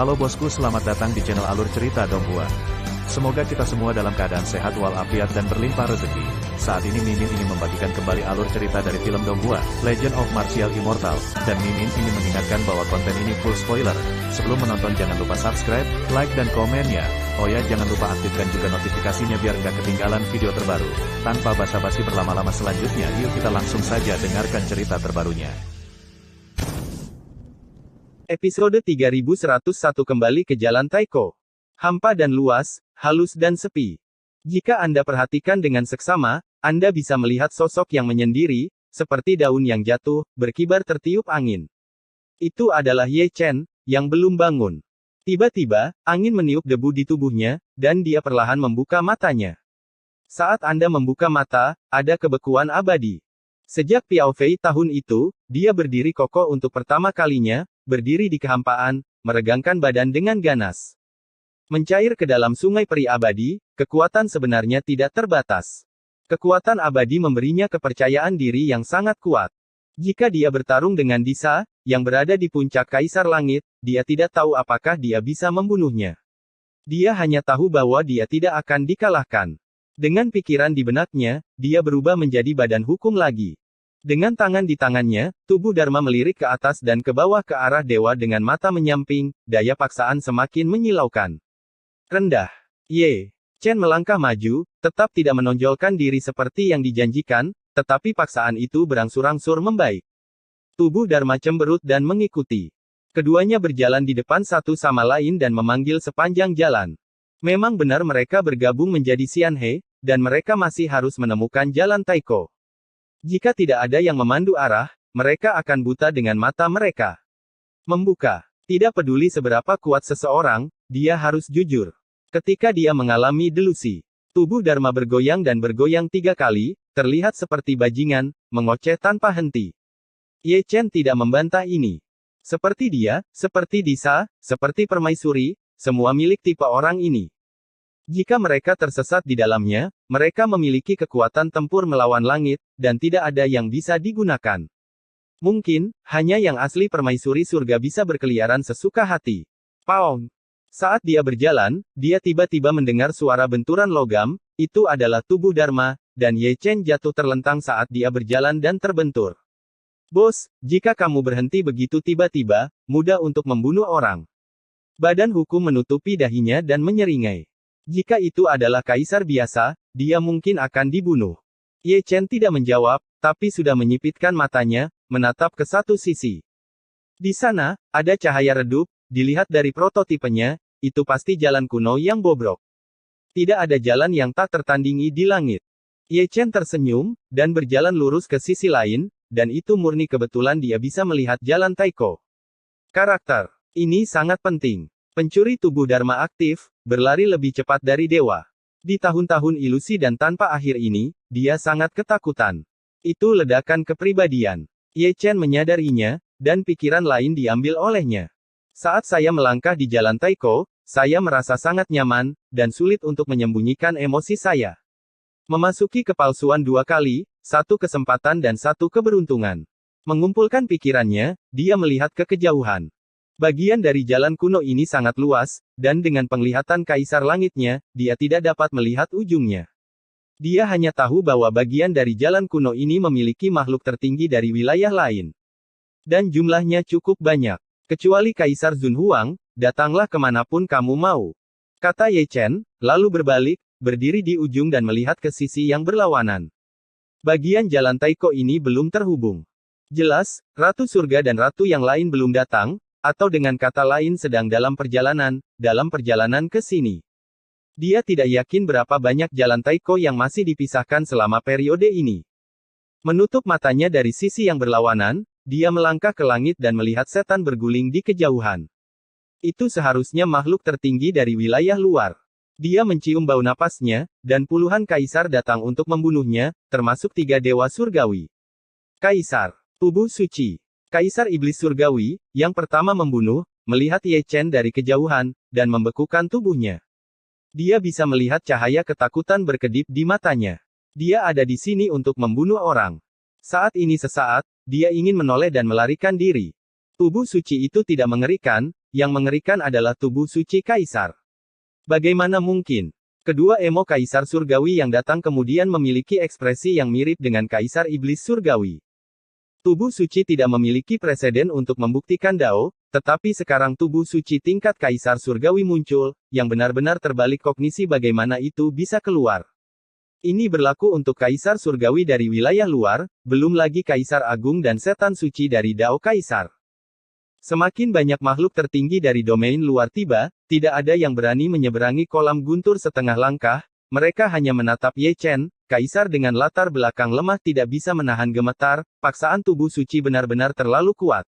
Halo bosku, selamat datang di channel Alur Cerita Donghua. Semoga kita semua dalam keadaan sehat walafiat dan berlimpah rezeki. Saat ini Mimin ingin membagikan kembali alur cerita dari film Donghua, Legend of Martial Immortal, dan Mimin ingin mengingatkan bahwa konten ini full spoiler. Sebelum menonton jangan lupa subscribe, like dan komen ya. Oh ya, jangan lupa aktifkan juga notifikasinya biar nggak ketinggalan video terbaru. Tanpa basa-basi berlama-lama selanjutnya, yuk kita langsung saja dengarkan cerita terbarunya. Episode 3101 kembali ke Jalan Taiko. Hampa dan luas, halus dan sepi. Jika Anda perhatikan dengan seksama, Anda bisa melihat sosok yang menyendiri, seperti daun yang jatuh, berkibar tertiup angin. Itu adalah Ye Chen, yang belum bangun. Tiba-tiba, angin meniup debu di tubuhnya, dan dia perlahan membuka matanya. Saat Anda membuka mata, ada kebekuan abadi. Sejak Piao Fei tahun itu, dia berdiri kokoh untuk pertama kalinya, berdiri di kehampaan, meregangkan badan dengan ganas. Mencair ke dalam sungai peri abadi, kekuatan sebenarnya tidak terbatas. Kekuatan abadi memberinya kepercayaan diri yang sangat kuat. Jika dia bertarung dengan Disa, yang berada di puncak Kaisar Langit, dia tidak tahu apakah dia bisa membunuhnya. Dia hanya tahu bahwa dia tidak akan dikalahkan. Dengan pikiran di benaknya, dia berubah menjadi badan hukum lagi. Dengan tangan di tangannya, tubuh Dharma melirik ke atas dan ke bawah ke arah dewa dengan mata menyamping, daya paksaan semakin menyilaukan. Rendah. Ye Chen melangkah maju, tetap tidak menonjolkan diri seperti yang dijanjikan, tetapi paksaan itu berangsur-angsur membaik. Tubuh Dharma cemberut dan mengikuti. Keduanya berjalan di depan satu sama lain dan memanggil sepanjang jalan. Memang benar mereka bergabung menjadi Xianhe, dan mereka masih harus menemukan Jalan Taiko. Jika tidak ada yang memandu arah, mereka akan buta dengan mata mereka. Membuka. Tidak peduli seberapa kuat seseorang, dia harus jujur. Ketika dia mengalami delusi, tubuh Dharma bergoyang dan bergoyang 3 kali, terlihat seperti bajingan, mengoceh tanpa henti. Ye Chen tidak membantah ini. Seperti dia, seperti Disa, seperti permaisuri, semua milik tipe orang ini. Jika mereka tersesat di dalamnya, mereka memiliki kekuatan tempur melawan langit, dan tidak ada yang bisa digunakan. Mungkin, hanya yang asli permaisuri surga bisa berkeliaran sesuka hati. Paong. Saat dia berjalan, dia tiba-tiba mendengar suara benturan logam, itu adalah tubuh Dharma, dan Ye Chen jatuh terlentang saat dia berjalan dan terbentur. Bos, jika kamu berhenti begitu tiba-tiba, mudah untuk membunuh orang. Badan hukum menutupi dahinya dan menyeringai. Jika itu adalah kaisar biasa, dia mungkin akan dibunuh. Ye Chen tidak menjawab, tapi sudah menyipitkan matanya, menatap ke satu sisi. Di sana, ada cahaya redup, dilihat dari prototipenya, itu pasti jalan kuno yang bobrok. Tidak ada jalan yang tak tertandingi di langit. Ye Chen tersenyum, dan berjalan lurus ke sisi lain, dan itu murni kebetulan dia bisa melihat Jalan Taiko. Karakter. Ini sangat penting. Pencuri tubuh Dharma aktif, berlari lebih cepat dari dewa. Di tahun-tahun ilusi dan tanpa akhir ini, dia sangat ketakutan. Itu ledakan kepribadian. Ye Chen menyadarinya, dan pikiran lain diambil olehnya. Saat saya melangkah di Jalan Taiko, saya merasa sangat nyaman, dan sulit untuk menyembunyikan emosi saya. Memasuki kepalsuan 2 kali, 1 kesempatan dan 1 keberuntungan. Mengumpulkan pikirannya, dia melihat ke kejauhan. Bagian dari jalan kuno ini sangat luas, dan dengan penglihatan Kaisar Langitnya, dia tidak dapat melihat ujungnya. Dia hanya tahu bahwa bagian dari jalan kuno ini memiliki makhluk tertinggi dari wilayah lain. Dan jumlahnya cukup banyak. Kecuali Kaisar Zunhuang, datanglah kemanapun kamu mau. Kata Ye Chen, lalu berbalik, berdiri di ujung dan melihat ke sisi yang berlawanan. Bagian Jalan Taiko ini belum terhubung. Jelas, Ratu Surga dan Ratu yang lain belum datang, atau dengan kata lain sedang dalam perjalanan ke sini. Dia tidak yakin berapa banyak Jalan Taiko yang masih dipisahkan selama periode ini. Menutup matanya dari sisi yang berlawanan, dia melangkah ke langit dan melihat setan berguling di kejauhan. Itu seharusnya makhluk tertinggi dari wilayah luar. Dia mencium bau napasnya, dan puluhan kaisar datang untuk membunuhnya, termasuk 3 dewa surgawi. Kaisar. Tubuh suci. Kaisar Iblis Surgawi, yang pertama membunuh, melihat Ye Chen dari kejauhan, dan membekukan tubuhnya. Dia bisa melihat cahaya ketakutan berkedip di matanya. Dia ada di sini untuk membunuh orang. Saat ini sesaat, dia ingin menoleh dan melarikan diri. Tubuh suci itu tidak mengerikan, yang mengerikan adalah tubuh suci kaisar. Bagaimana mungkin? Kedua emo kaisar surgawi yang datang kemudian memiliki ekspresi yang mirip dengan kaisar iblis surgawi. Tubuh suci tidak memiliki preseden untuk membuktikan Dao, tetapi sekarang tubuh suci tingkat kaisar surgawi muncul, yang benar-benar terbalik kognisi bagaimana itu bisa keluar. Ini berlaku untuk kaisar surgawi dari wilayah luar, belum lagi kaisar agung dan setan suci dari Dao kaisar. Semakin banyak makhluk tertinggi dari domain luar tiba, tidak ada yang berani menyeberangi kolam guntur setengah langkah, mereka hanya menatap Ye Chen, kaisar dengan latar belakang lemah tidak bisa menahan gemetar, paksaan tubuh suci benar-benar terlalu kuat.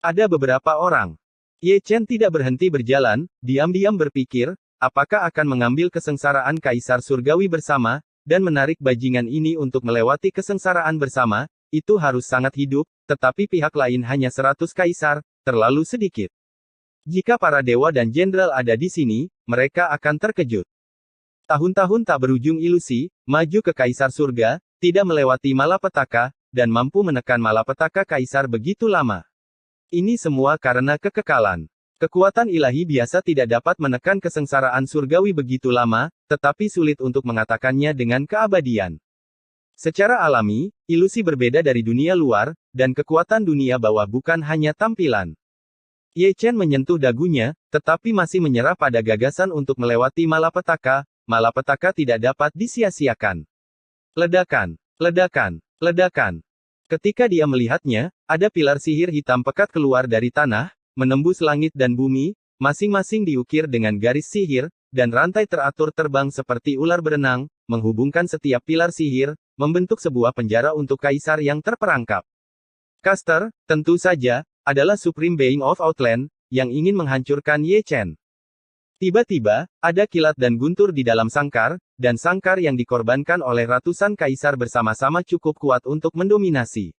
Ada beberapa orang. Ye Chen tidak berhenti berjalan, diam-diam berpikir, apakah akan mengambil kesengsaraan kaisar surgawi bersama, dan menarik bajingan ini untuk melewati kesengsaraan bersama, itu harus sangat hidup, tetapi pihak lain hanya 100 kaisar, terlalu sedikit. Jika para dewa dan jenderal ada di sini, mereka akan terkejut. Tahun-tahun tak berujung ilusi, maju ke kaisar surga, tidak melewati malapetaka, dan mampu menekan malapetaka kaisar begitu lama. Ini semua karena kekekalan. Kekuatan ilahi biasa tidak dapat menekan kesengsaraan surgawi begitu lama, tetapi sulit untuk mengatakannya dengan keabadian. Secara alami, ilusi berbeda dari dunia luar, dan kekuatan dunia bawah bukan hanya tampilan. Ye Chen menyentuh dagunya, tetapi masih menyerah pada gagasan untuk melewati malapetaka. Malapetaka tidak dapat disia-siakan. Ledakan, ledakan, ledakan. Ketika dia melihatnya, ada pilar sihir hitam pekat keluar dari tanah, menembus langit dan bumi, masing-masing diukir dengan garis sihir, dan rantai teratur terbang seperti ular berenang, menghubungkan setiap pilar sihir, membentuk sebuah penjara untuk kaisar yang terperangkap. Caster, tentu saja, adalah Supreme Being of Outland, yang ingin menghancurkan Ye Chen. Tiba-tiba, ada kilat dan guntur di dalam sangkar, dan sangkar yang dikorbankan oleh ratusan kaisar bersama-sama cukup kuat untuk mendominasi.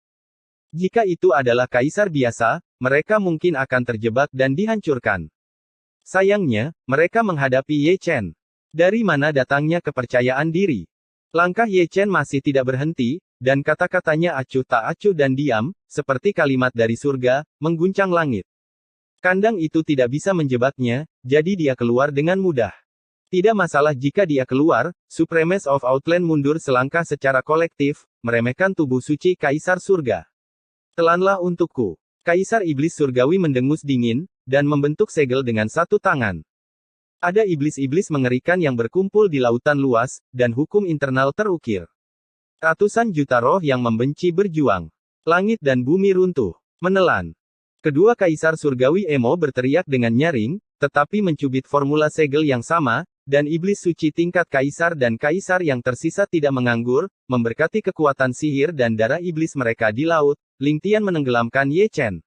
Jika itu adalah kaisar biasa, mereka mungkin akan terjebak dan dihancurkan. Sayangnya, mereka menghadapi Ye Chen. Dari mana datangnya kepercayaan diri? Langkah Ye Chen masih tidak berhenti, dan kata-katanya acuh tak acuh dan diam, seperti kalimat dari surga, mengguncang langit. Kandang itu tidak bisa menjebaknya, jadi dia keluar dengan mudah. Tidak masalah jika dia keluar, Supremes of Outland mundur selangkah secara kolektif, meremehkan tubuh suci kaisar surga. Telanlah untukku. Kaisar iblis surgawi mendengus dingin, dan membentuk segel dengan satu tangan. Ada iblis-iblis mengerikan yang berkumpul di lautan luas, dan hukum internal terukir. Ratusan juta roh yang membenci berjuang. Langit dan bumi runtuh, menelan. Kedua kaisar surgawi emo berteriak dengan nyaring, tetapi mencubit formula segel yang sama, dan iblis suci tingkat kaisar dan kaisar yang tersisa tidak menganggur, memberkati kekuatan sihir dan darah iblis mereka di laut. Ling Tian menenggelamkan Ye Chen.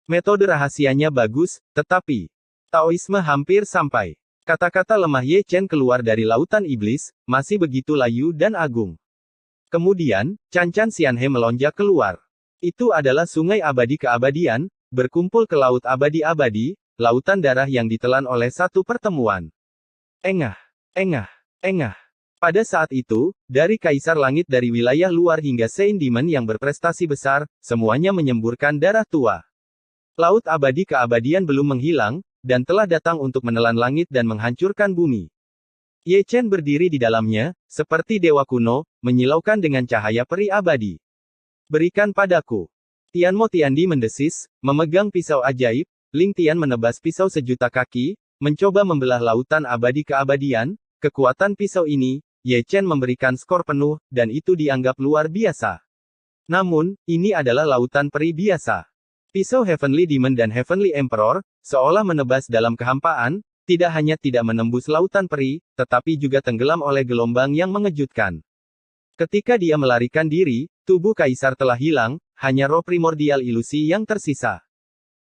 Metode rahasianya bagus, tetapi Taoisme hampir sampai. Kata-kata lemah Ye Chen keluar dari lautan iblis, masih begitu layu dan agung. Kemudian, Can-Can Xianhe melonjak keluar. Itu adalah sungai abadi keabadian, berkumpul ke laut abadi-abadi, lautan darah yang ditelan oleh satu pertemuan. Engah, engah, engah. Pada saat itu, dari Kaisar Langit dari wilayah luar hingga Saint Demon yang berprestasi besar, semuanya menyemburkan darah tua. Laut abadi keabadian belum menghilang, dan telah datang untuk menelan langit dan menghancurkan bumi. Ye Chen berdiri di dalamnya, seperti dewa kuno, menyilaukan dengan cahaya peri abadi. Berikan padaku. Tianmo Tiandi mendesis, memegang pisau ajaib. Ling Tian menebas pisau sejuta kaki, mencoba membelah lautan abadi keabadian. Kekuatan pisau ini, Ye Chen memberikan skor penuh, dan itu dianggap luar biasa. Namun, ini adalah lautan peri biasa. Pisau Heavenly Demon dan Heavenly Emperor, seolah menebas dalam kehampaan, tidak hanya tidak menembus lautan peri, tetapi juga tenggelam oleh gelombang yang mengejutkan. Ketika dia melarikan diri, tubuh kaisar telah hilang, hanya roh primordial ilusi yang tersisa.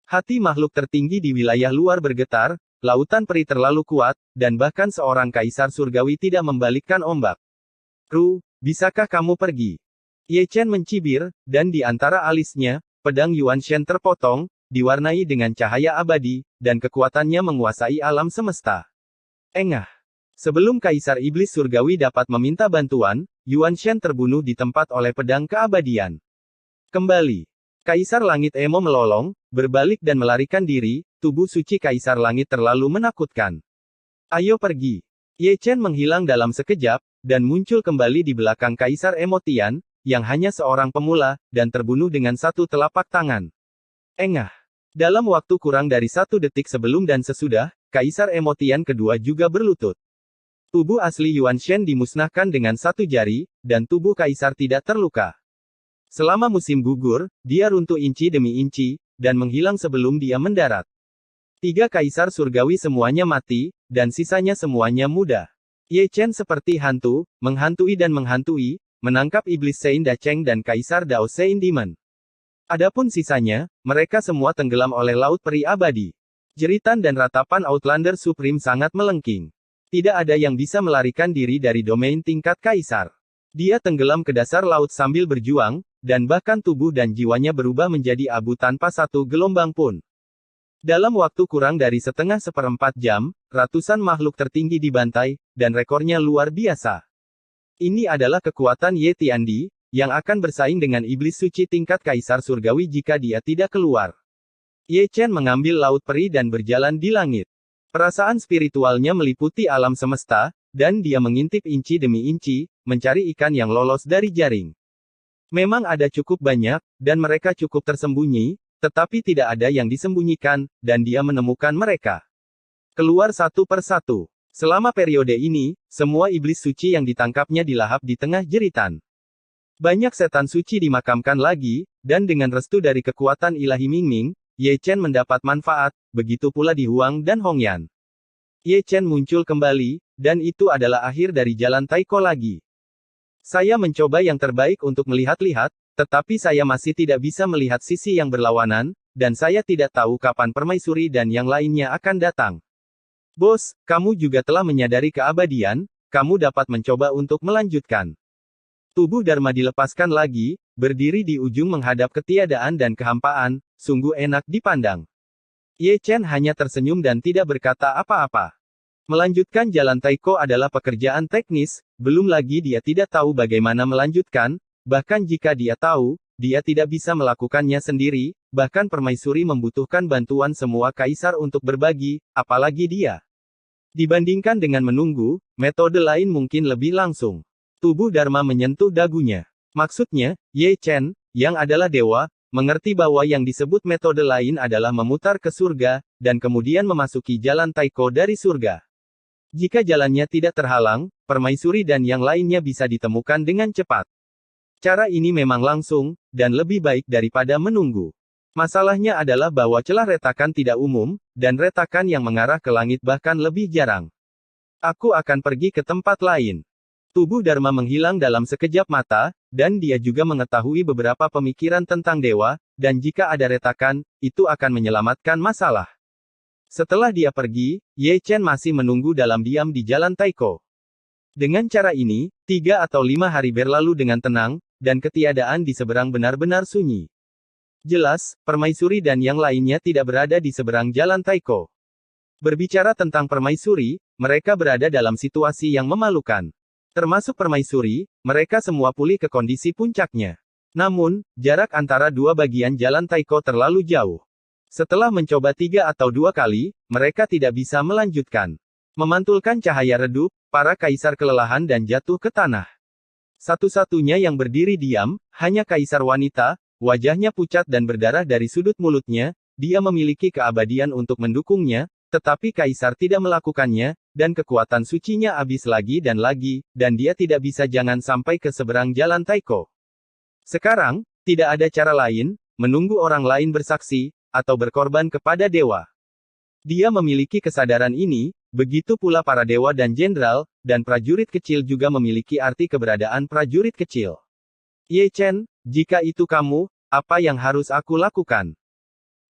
Hati makhluk tertinggi di wilayah luar bergetar, lautan peri terlalu kuat, dan bahkan seorang kaisar surgawi tidak membalikkan ombak. Ru, bisakah kamu pergi? Ye Chen mencibir, dan di antara alisnya, pedang Yuan Shen terpotong, diwarnai dengan cahaya abadi, dan kekuatannya menguasai alam semesta. Engah. Sebelum Kaisar Iblis Surgawi dapat meminta bantuan, Yuan Shen terbunuh di tempat oleh pedang keabadian. Kembali. Kaisar Langit Emo melolong, berbalik dan melarikan diri, tubuh suci Kaisar Langit terlalu menakutkan. Ayo pergi. Ye Chen menghilang dalam sekejap, dan muncul kembali di belakang Kaisar Emo Tian, yang hanya seorang pemula, dan terbunuh dengan satu telapak tangan. Engah. Dalam waktu kurang dari 1 detik sebelum dan sesudah, Kaisar Emo Tian kedua juga berlutut. Tubuh asli Yuan Shen dimusnahkan dengan 1 jari, dan tubuh Kaisar tidak terluka. Selama musim gugur, dia runtuh inci demi inci, dan menghilang sebelum dia mendarat. 3 kaisar surgawi semuanya mati, dan sisanya semuanya muda. Ye Chen seperti hantu, menghantui dan menghantui, menangkap iblis Sein Dacheng dan Kaisar Dao Sein Demon. Adapun sisanya, mereka semua tenggelam oleh laut peri abadi. Jeritan dan ratapan Outlander Supreme sangat melengking. Tidak ada yang bisa melarikan diri dari domain tingkat kaisar. Dia tenggelam ke dasar laut sambil berjuang, dan bahkan tubuh dan jiwanya berubah menjadi abu tanpa satu gelombang pun. Dalam waktu kurang dari setengah seperempat jam, ratusan makhluk tertinggi dibantai, dan rekornya luar biasa. Ini adalah kekuatan Ye Tiandi, yang akan bersaing dengan iblis suci tingkat kaisar surgawi jika dia tidak keluar. Ye Chen mengambil laut peri dan berjalan di langit. Perasaan spiritualnya meliputi alam semesta, dan dia mengintip inci demi inci, mencari ikan yang lolos dari jaring. Memang ada cukup banyak, dan mereka cukup tersembunyi, tetapi tidak ada yang disembunyikan, dan dia menemukan mereka. Keluar satu per satu. Selama periode ini, semua iblis suci yang ditangkapnya dilahap di tengah jeritan. Banyak setan suci dimakamkan lagi, dan dengan restu dari kekuatan ilahi Mingming, Ye Chen mendapat manfaat, begitu pula di Huang dan Hongyan. Ye Chen muncul kembali, dan itu adalah akhir dari jalan Taiko lagi. Saya mencoba yang terbaik untuk melihat-lihat, tetapi saya masih tidak bisa melihat sisi yang berlawanan, dan saya tidak tahu kapan permaisuri dan yang lainnya akan datang. Bos, kamu juga telah menyadari keabadian, kamu dapat mencoba untuk melanjutkan. Tubuh Dharma dilepaskan lagi, berdiri di ujung menghadap ketiadaan dan kehampaan, sungguh enak dipandang. Ye Chen hanya tersenyum dan tidak berkata apa-apa. Melanjutkan jalan Taiko adalah pekerjaan teknis, belum lagi dia tidak tahu bagaimana melanjutkan, bahkan jika dia tahu, dia tidak bisa melakukannya sendiri, bahkan permaisuri membutuhkan bantuan semua kaisar untuk berbagi, apalagi dia. Dibandingkan dengan menunggu, metode lain mungkin lebih langsung. Tubuh Dharma menyentuh dagunya. Maksudnya, Ye Chen, yang adalah dewa, mengerti bahwa yang disebut metode lain adalah memutar ke surga, dan kemudian memasuki jalan Taiko dari surga. Jika jalannya tidak terhalang, permaisuri dan yang lainnya bisa ditemukan dengan cepat. Cara ini memang langsung, dan lebih baik daripada menunggu. Masalahnya adalah bahwa celah retakan tidak umum, dan retakan yang mengarah ke langit bahkan lebih jarang. Aku akan pergi ke tempat lain. Tubuh Dharma menghilang dalam sekejap mata, dan dia juga mengetahui beberapa pemikiran tentang dewa, dan jika ada retakan, itu akan menyelamatkan masalah. Setelah dia pergi, Ye Chen masih menunggu dalam diam di jalan Taiko. Dengan cara ini, 3 atau 5 hari berlalu dengan tenang, dan ketiadaan di seberang benar-benar sunyi. Jelas, permaisuri dan yang lainnya tidak berada di seberang jalan Taiko. Berbicara tentang permaisuri, mereka berada dalam situasi yang memalukan. Termasuk permaisuri, mereka semua pulih ke kondisi puncaknya. Namun, jarak antara dua bagian jalan Taiko terlalu jauh. Setelah mencoba 3 atau 2 kali, mereka tidak bisa melanjutkan. Memantulkan cahaya redup, para kaisar kelelahan dan jatuh ke tanah. Satu-satunya yang berdiri diam, hanya kaisar wanita, wajahnya pucat dan berdarah dari sudut mulutnya, dia memiliki keabadian untuk mendukungnya, tetapi kaisar tidak melakukannya, dan kekuatan sucinya habis lagi, dan dia tidak bisa jangan sampai ke seberang jalan Taiko. Sekarang, tidak ada cara lain, menunggu orang lain bersaksi, atau berkorban kepada dewa. Dia memiliki kesadaran ini, begitu pula para dewa dan jenderal, dan prajurit kecil juga memiliki arti keberadaan prajurit kecil. Ye Chen, jika itu kamu, apa yang harus aku lakukan?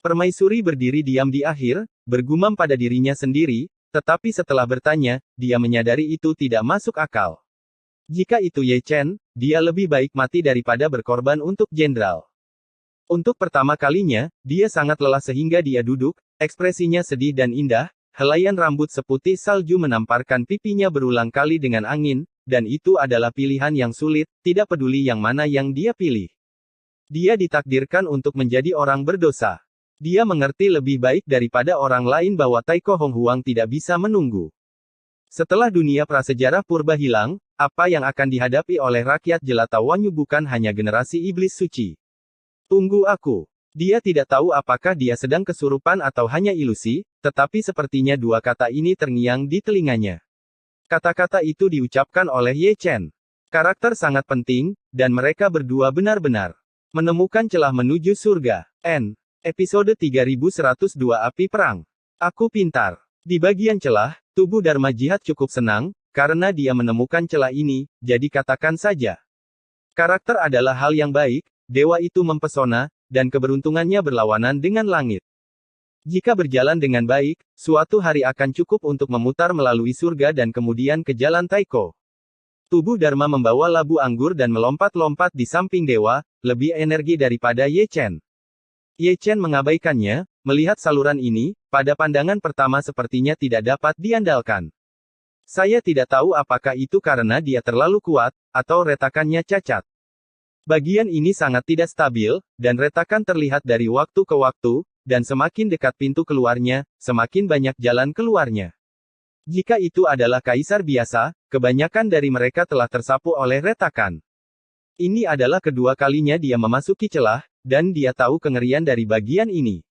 Permaisuri berdiri diam di akhir, bergumam pada dirinya sendiri, tetapi setelah bertanya, dia menyadari itu tidak masuk akal. Jika itu Ye Chen, dia lebih baik mati daripada berkorban untuk jenderal. Untuk pertama kalinya, dia sangat lelah sehingga dia duduk, ekspresinya sedih dan indah, helaian rambut seputih salju menamparkan pipinya berulang kali dengan angin, dan itu adalah pilihan yang sulit, tidak peduli yang mana yang dia pilih. Dia ditakdirkan untuk menjadi orang berdosa. Dia mengerti lebih baik daripada orang lain bahwa Taiko Hong Huang tidak bisa menunggu. Setelah dunia prasejarah purba hilang, apa yang akan dihadapi oleh rakyat jelata Wanyu bukan hanya generasi iblis suci. Tunggu aku. Dia tidak tahu apakah dia sedang kesurupan atau hanya ilusi, tetapi sepertinya dua kata ini terngiang di telinganya. Kata-kata itu diucapkan oleh Ye Chen. Karakter sangat penting, dan mereka berdua benar-benar menemukan celah menuju surga. Episode 3102 Api Perang. Aku pintar. Di bagian celah, tubuh Dharma Jihad cukup senang, karena dia menemukan celah ini, jadi katakan saja. Karakter adalah hal yang baik, dewa itu mempesona, dan keberuntungannya berlawanan dengan langit. Jika berjalan dengan baik, suatu hari akan cukup untuk memutar melalui surga dan kemudian ke jalan Taiko. Tubuh Dharma membawa labu anggur dan melompat-lompat di samping dewa, lebih energi daripada Ye Chen. Ye Chen mengabaikannya, melihat saluran ini, pada pandangan pertama sepertinya tidak dapat diandalkan. Saya tidak tahu apakah itu karena dia terlalu kuat, atau retakannya cacat. Bagian ini sangat tidak stabil, dan retakan terlihat dari waktu ke waktu, dan semakin dekat pintu keluarnya, semakin banyak jalan keluarnya. Jika itu adalah kaisar biasa, kebanyakan dari mereka telah tersapu oleh retakan. Ini adalah kedua kalinya dia memasuki celah, dan dia tahu kengerian dari bagian ini.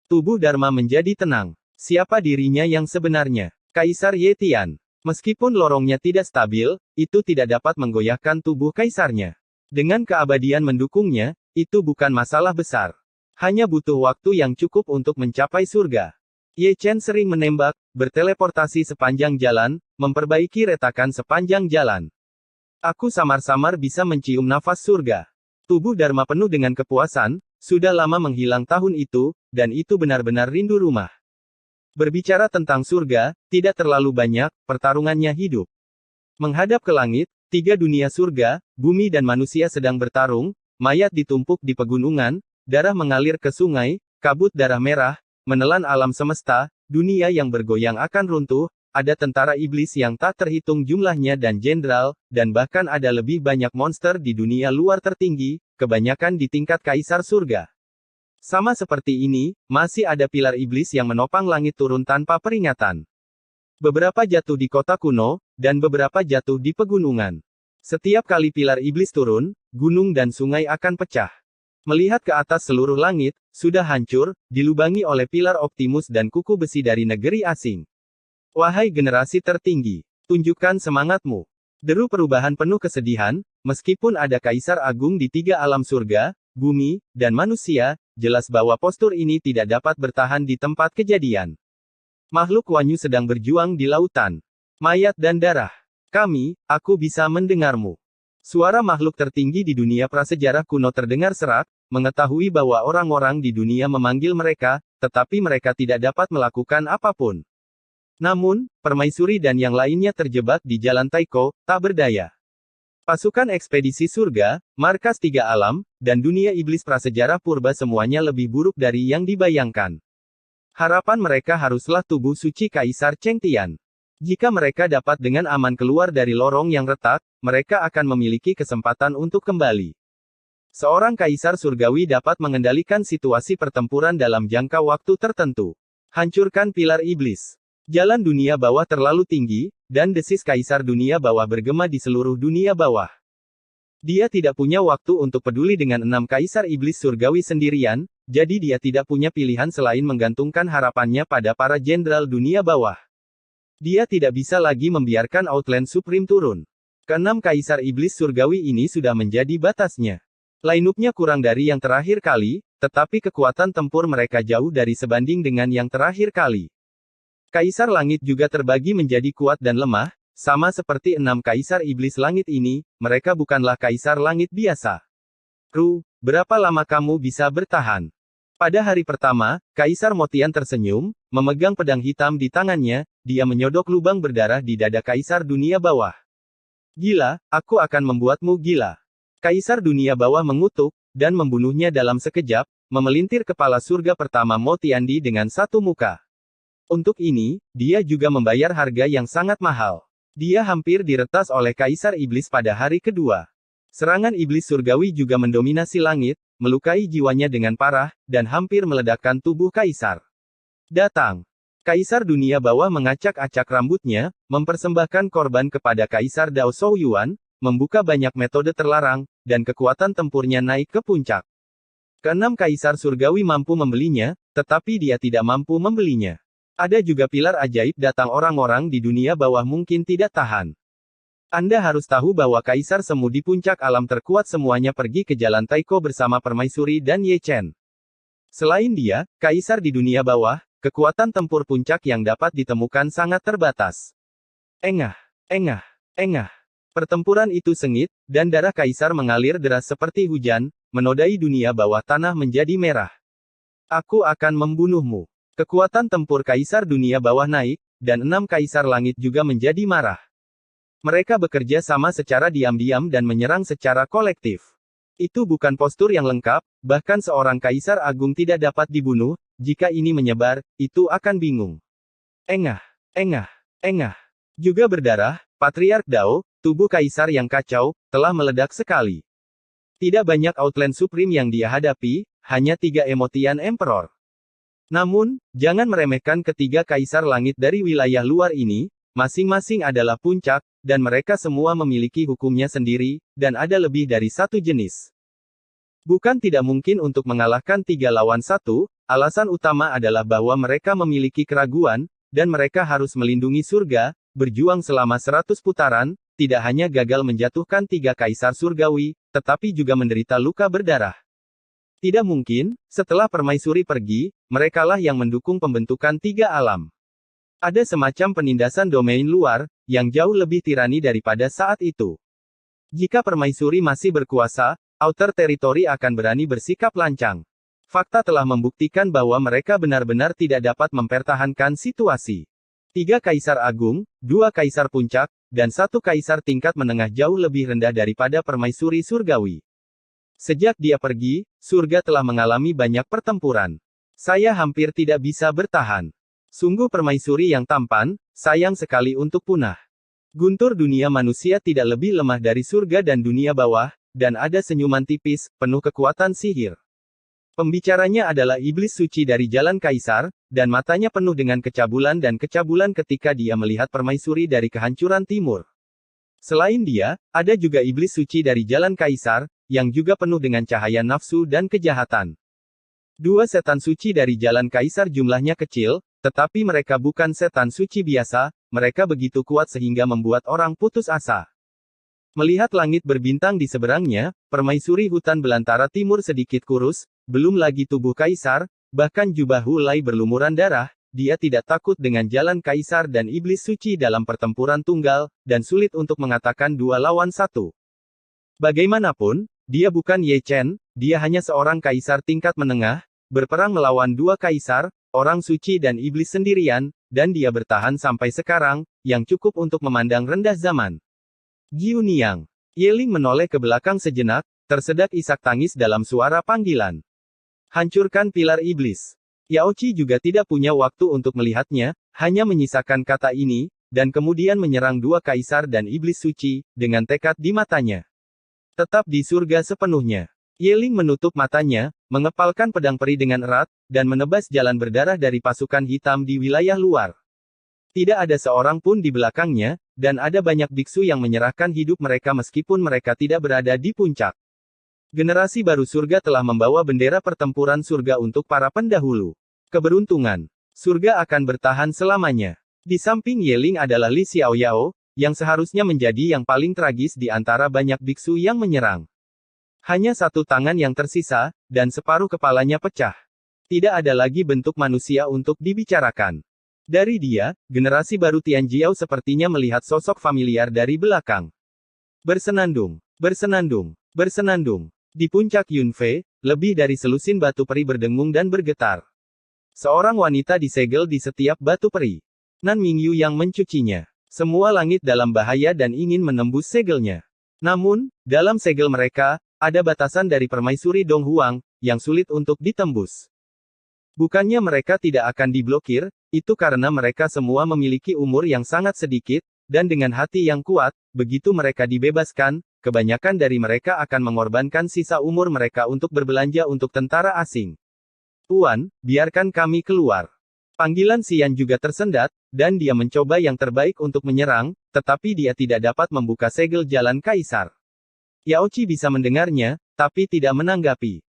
Tubuh Dharma menjadi tenang. Siapa dirinya yang sebenarnya? Kaisar Ye Tian. Meskipun lorongnya tidak stabil, itu tidak dapat menggoyahkan tubuh kaisarnya. Dengan keabadian mendukungnya, itu bukan masalah besar. Hanya butuh waktu yang cukup untuk mencapai surga. Ye Chen sering menembak, berteleportasi sepanjang jalan, memperbaiki retakan sepanjang jalan. Aku samar-samar bisa mencium nafas surga. Tubuh Dharma penuh dengan kepuasan, sudah lama menghilang tahun itu, dan itu benar-benar rindu rumah. Berbicara tentang surga, tidak terlalu banyak, pertarungannya hidup. Menghadap ke langit, tiga dunia surga, bumi dan manusia sedang bertarung, mayat ditumpuk di pegunungan, darah mengalir ke sungai, kabut darah merah, menelan alam semesta, dunia yang bergoyang akan runtuh, ada tentara iblis yang tak terhitung jumlahnya dan jenderal, dan bahkan ada lebih banyak monster di dunia luar tertinggi, kebanyakan di tingkat kaisar surga. Sama seperti ini, masih ada pilar iblis yang menopang langit turun tanpa peringatan. Beberapa jatuh di kota kuno, dan beberapa jatuh di pegunungan. Setiap kali pilar iblis turun, gunung dan sungai akan pecah. Melihat ke atas seluruh langit, sudah hancur, dilubangi oleh pilar Optimus dan kuku besi dari negeri asing. Wahai generasi tertinggi, tunjukkan semangatmu. Deru perubahan penuh kesedihan, meskipun ada kaisar agung di tiga alam surga, bumi, dan manusia, jelas bahwa postur ini tidak dapat bertahan di tempat kejadian. Makhluk Wanyu sedang berjuang di lautan. Mayat dan darah. Aku bisa mendengarmu. Suara makhluk tertinggi di dunia prasejarah kuno terdengar serak, mengetahui bahwa orang-orang di dunia memanggil mereka, tetapi mereka tidak dapat melakukan apapun. Namun, permaisuri dan yang lainnya terjebak di jalan Taiko, tak berdaya. Pasukan ekspedisi surga, markas tiga alam, dan dunia iblis prasejarah purba semuanya lebih buruk dari yang dibayangkan. Harapan mereka haruslah tubuh suci Kaisar Cheng Tian. Jika mereka dapat dengan aman keluar dari lorong yang retak, mereka akan memiliki kesempatan untuk kembali. Seorang kaisar surgawi dapat mengendalikan situasi pertempuran dalam jangka waktu tertentu. Hancurkan pilar iblis. Jalan dunia bawah terlalu tinggi, dan desis kaisar dunia bawah bergema di seluruh dunia bawah. Dia tidak punya waktu untuk peduli dengan 6 kaisar iblis surgawi sendirian, jadi dia tidak punya pilihan selain menggantungkan harapannya pada para jenderal dunia bawah. Dia tidak bisa lagi membiarkan Outland Supreme turun. Keenam kaisar iblis surgawi ini sudah menjadi batasnya. Line-up-nya kurang dari yang terakhir kali, tetapi kekuatan tempur mereka jauh dari sebanding dengan yang terakhir kali. Kaisar langit juga terbagi menjadi kuat dan lemah, sama seperti 6 kaisar iblis langit ini, mereka bukanlah kaisar langit biasa. Berapa lama kamu bisa bertahan? Pada hari pertama, Kaisar Motian tersenyum, memegang pedang hitam di tangannya, dia menyodok lubang berdarah di dada Kaisar dunia bawah. Gila, aku akan membuatmu gila. Kaisar dunia bawah mengutuk, dan membunuhnya dalam sekejap, memelintir kepala surga pertama Motiandi dengan satu muka. Untuk ini, dia juga membayar harga yang sangat mahal. Dia hampir diretas oleh Kaisar Iblis pada hari kedua. Serangan Iblis Surgawi juga mendominasi langit, melukai jiwanya dengan parah, dan hampir meledakkan tubuh kaisar. Datang. Kaisar dunia bawah mengacak-acak rambutnya, mempersembahkan korban kepada Kaisar Dao Shouyuan, membuka banyak metode terlarang, dan kekuatan tempurnya naik ke puncak. Keenam kaisar surgawi mampu membelinya, tetapi dia tidak mampu membelinya. Ada juga pilar ajaib datang orang-orang di dunia bawah mungkin tidak tahan. Anda harus tahu bahwa kaisar semu di puncak alam terkuat semuanya pergi ke jalan Taiko bersama Permaisuri dan Ye Chen. Selain dia, kaisar di dunia bawah, kekuatan tempur puncak yang dapat ditemukan sangat terbatas. Engah, engah, engah. Pertempuran itu sengit, dan darah kaisar mengalir deras seperti hujan, menodai dunia bawah tanah menjadi merah. Aku akan membunuhmu. Kekuatan tempur kaisar dunia bawah naik, dan 6 kaisar langit juga menjadi marah. Mereka bekerja sama secara diam-diam dan menyerang secara kolektif. Itu bukan postur yang lengkap, bahkan seorang kaisar agung tidak dapat dibunuh, jika ini menyebar, itu akan bingung. Engah, engah, engah. Juga berdarah, Patriark Dao, tubuh kaisar yang kacau, telah meledak sekali. Tidak banyak Outland Supreme yang dia hadapi, hanya 3 Emotian Emperor. Namun, jangan meremehkan ketiga kaisar langit dari wilayah luar ini, masing-masing adalah puncak, dan mereka semua memiliki hukumnya sendiri, dan ada lebih dari satu jenis. Bukan tidak mungkin untuk mengalahkan 3 lawan 1, alasan utama adalah bahwa mereka memiliki keraguan, dan mereka harus melindungi surga, berjuang selama 100 putaran, tidak hanya gagal menjatuhkan 3 kaisar surgawi, tetapi juga menderita luka berdarah. Tidak mungkin, setelah Permaisuri pergi, merekalah yang mendukung pembentukan 3 alam. Ada semacam penindasan domain luar, yang jauh lebih tirani daripada saat itu. Jika Permaisuri masih berkuasa, Outer Territory akan berani bersikap lancang. Fakta telah membuktikan bahwa mereka benar-benar tidak dapat mempertahankan situasi. 3 kaisar agung, 2 kaisar puncak, dan 1 kaisar tingkat menengah jauh lebih rendah daripada Permaisuri surgawi. Sejak dia pergi, surga telah mengalami banyak pertempuran. Saya hampir tidak bisa bertahan. Sungguh Permaisuri yang tampan, sayang sekali untuk punah. Guntur dunia manusia tidak lebih lemah dari surga dan dunia bawah, dan ada senyuman tipis, penuh kekuatan sihir. Pembicaranya adalah iblis suci dari jalan kaisar, dan matanya penuh dengan kecabulan ketika dia melihat Permaisuri dari kehancuran timur. Selain dia, ada juga iblis suci dari jalan kaisar, yang juga penuh dengan cahaya nafsu dan kejahatan. 2 setan suci dari jalan kaisar jumlahnya kecil, tetapi mereka bukan setan suci biasa, mereka begitu kuat sehingga membuat orang putus asa. Melihat langit berbintang di seberangnya, Permaisuri hutan belantara timur sedikit kurus, belum lagi tubuh kaisar, bahkan jubah hulai berlumuran darah, dia tidak takut dengan jalan kaisar dan iblis suci dalam pertempuran tunggal, dan sulit untuk mengatakan 2 lawan 1. Bagaimanapun, dia bukan Ye Chen, dia hanya seorang kaisar tingkat menengah, berperang melawan 2 kaisar, orang suci dan iblis sendirian, dan dia bertahan sampai sekarang, yang cukup untuk memandang rendah zaman. Giu Niang. Ye Ling menoleh ke belakang sejenak, tersedak isak tangis dalam suara panggilan. Hancurkan pilar iblis. Yao Qi juga tidak punya waktu untuk melihatnya, hanya menyisakan kata ini, dan kemudian menyerang 2 kaisar dan iblis suci, dengan tekad di matanya. Tetap di surga sepenuhnya. Ye Ling menutup matanya, mengepalkan pedang peri dengan erat, dan menebas jalan berdarah dari pasukan hitam di wilayah luar. Tidak ada seorang pun di belakangnya, dan ada banyak biksu yang menyerahkan hidup mereka meskipun mereka tidak berada di puncak. Generasi baru surga telah membawa bendera pertempuran surga untuk para pendahulu. Keberuntungan. Surga akan bertahan selamanya. Di samping Ye Ling adalah Li Xiaoyao, yang seharusnya menjadi yang paling tragis di antara banyak biksu yang menyerang. Hanya 1 tangan yang tersisa, dan separuh kepalanya pecah. Tidak ada lagi bentuk manusia untuk dibicarakan. Dari dia, generasi baru Tianjiao sepertinya melihat sosok familiar dari belakang. Bersenandung, bersenandung, bersenandung. Di puncak Yunfei, lebih dari selusin batu peri berdengung dan bergetar. Seorang wanita disegel di setiap batu peri. Nan Mingyu yang mencucinya. Semua langit dalam bahaya dan ingin menembus segelnya. Namun, dalam segel mereka, ada batasan dari Permaisuri Dong Huang, yang sulit untuk ditembus. Bukannya mereka tidak akan diblokir, itu karena mereka semua memiliki umur yang sangat sedikit, dan dengan hati yang kuat, begitu mereka dibebaskan, kebanyakan dari mereka akan mengorbankan sisa umur mereka untuk berbelanja untuk tentara asing. Tuan, biarkan kami keluar. Panggilan Xian juga tersendat, dan dia mencoba yang terbaik untuk menyerang, tetapi dia tidak dapat membuka segel jalan kaisar. Yaoqi bisa mendengarnya, tapi tidak menanggapi.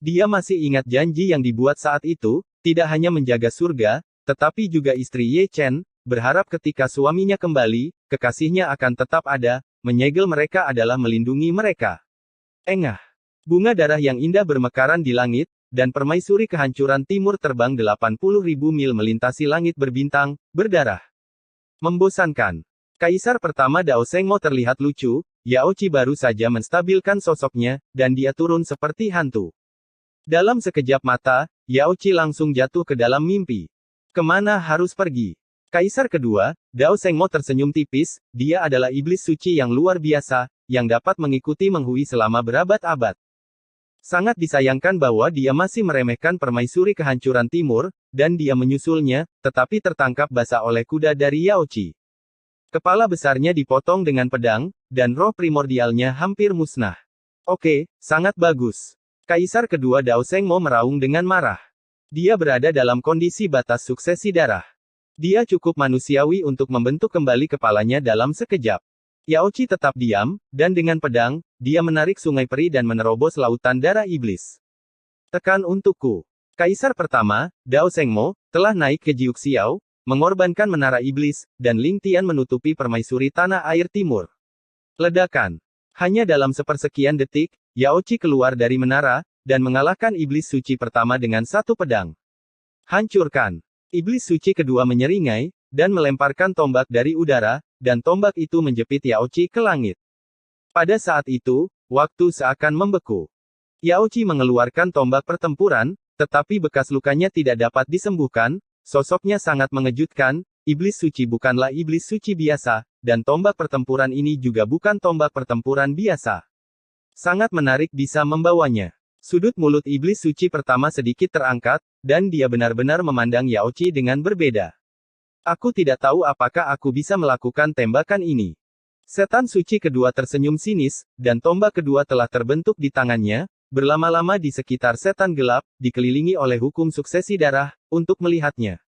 Dia masih ingat janji yang dibuat saat itu, tidak hanya menjaga surga, tetapi juga istri Ye Chen, berharap ketika suaminya kembali, kekasihnya akan tetap ada, menyegel mereka adalah melindungi mereka. Engah. Bunga darah yang indah bermekaran di langit, dan permaisuri kehancuran timur terbang 80.000 mil melintasi langit berbintang, berdarah. Membosankan. Kaisar pertama Dao Shengmo terlihat lucu, Yaoqi baru saja menstabilkan sosoknya, dan dia turun seperti hantu. Dalam sekejap mata, Yaoqi langsung jatuh ke dalam mimpi. Kemana harus pergi? Kaisar kedua, Dao Shengmo tersenyum tipis, dia adalah iblis suci yang luar biasa, yang dapat mengikuti Menghui selama berabad-abad. Sangat disayangkan bahwa dia masih meremehkan permaisuri kehancuran timur, dan dia menyusulnya, tetapi tertangkap basah oleh kuda dari Yaoqi. Kepala besarnya dipotong dengan pedang, dan roh primordialnya hampir musnah. Oke, sangat bagus. Kaisar kedua Dao Shengmo meraung dengan marah. Dia berada dalam kondisi batas suksesi darah. Dia cukup manusiawi untuk membentuk kembali kepalanya dalam sekejap. Yaoqi tetap diam, dan dengan pedang, dia menarik sungai peri dan menerobos lautan darah iblis. Tekan untukku. Kaisar pertama, Dao Shengmo, telah naik ke Jiuxiao, mengorbankan menara iblis, dan Ling Tian menutupi permaisuri tanah air timur. Ledakan. Hanya dalam sepersekian detik, Yaoqi keluar dari menara, dan mengalahkan iblis suci pertama dengan satu pedang. Hancurkan. Iblis suci kedua menyeringai, dan melemparkan tombak dari udara, dan tombak itu menjepit Yaoqi ke langit. Pada saat itu, waktu seakan membeku. Yaoqi mengeluarkan tombak pertempuran, tetapi bekas lukanya tidak dapat disembuhkan, sosoknya sangat mengejutkan, iblis suci bukanlah iblis suci biasa, dan tombak pertempuran ini juga bukan tombak pertempuran biasa. Sangat menarik bisa membawanya. Sudut mulut iblis suci pertama sedikit terangkat, dan dia benar-benar memandang Yaoqi dengan berbeda. Aku tidak tahu apakah aku bisa melakukan tembakan ini. Setan suci kedua tersenyum sinis, dan tombak kedua telah terbentuk di tangannya, berlama-lama di sekitar setan gelap, dikelilingi oleh hukum suksesi darah, untuk melihatnya.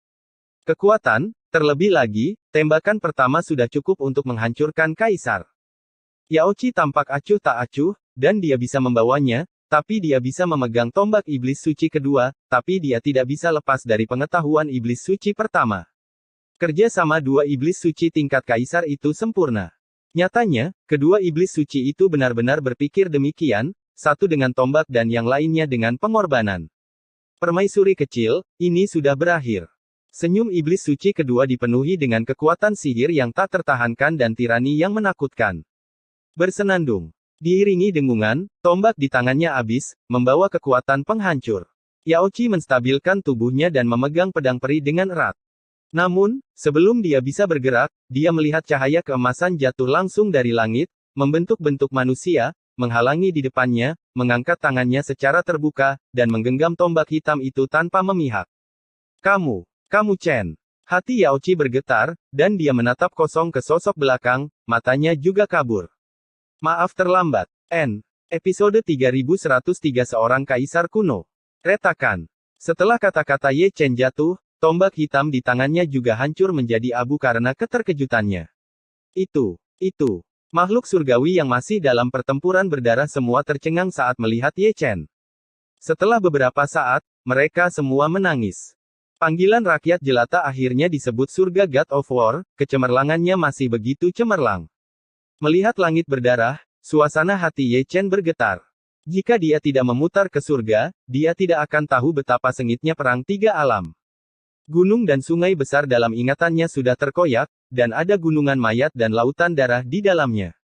Kekuatan, terlebih lagi, tembakan pertama sudah cukup untuk menghancurkan kaisar. Yaoqi tampak acuh tak acuh, dan dia bisa membawanya, tapi dia bisa memegang tombak iblis suci kedua, tapi dia tidak bisa lepas dari pengetahuan iblis suci pertama. Kerja sama dua iblis suci tingkat kaisar itu sempurna. Nyatanya, kedua iblis suci itu benar-benar berpikir demikian, satu dengan tombak dan yang lainnya dengan pengorbanan. Permaisuri kecil, ini sudah berakhir. Senyum iblis suci kedua dipenuhi dengan kekuatan sihir yang tak tertahankan dan tirani yang menakutkan. Bersenandung. Diiringi dengungan, tombak di tangannya habis, membawa kekuatan penghancur. Yaoqi menstabilkan tubuhnya dan memegang pedang peri dengan erat. Namun, sebelum dia bisa bergerak, dia melihat cahaya keemasan jatuh langsung dari langit, membentuk-bentuk manusia, menghalangi di depannya, mengangkat tangannya secara terbuka, dan menggenggam tombak hitam itu tanpa memihak. Kamu Chen. Hati Yaoqi bergetar, dan dia menatap kosong ke sosok belakang, matanya juga kabur. Maaf terlambat. Episode 3103 Seorang Kaisar Kuno. Retakan. Setelah kata-kata Ye Chen jatuh, tombak hitam di tangannya juga hancur menjadi abu karena keterkejutannya. Itu. Makhluk surgawi yang masih dalam pertempuran berdarah semua tercengang saat melihat Ye Chen. Setelah beberapa saat, mereka semua menangis. Panggilan rakyat jelata akhirnya disebut surga God of War, kecemerlangannya masih begitu cemerlang. Melihat langit berdarah, suasana hati Ye Chen bergetar. Jika dia tidak memutar ke surga, dia tidak akan tahu betapa sengitnya perang tiga alam. Gunung dan sungai besar dalam ingatannya sudah terkoyak, dan ada gunungan mayat dan lautan darah di dalamnya.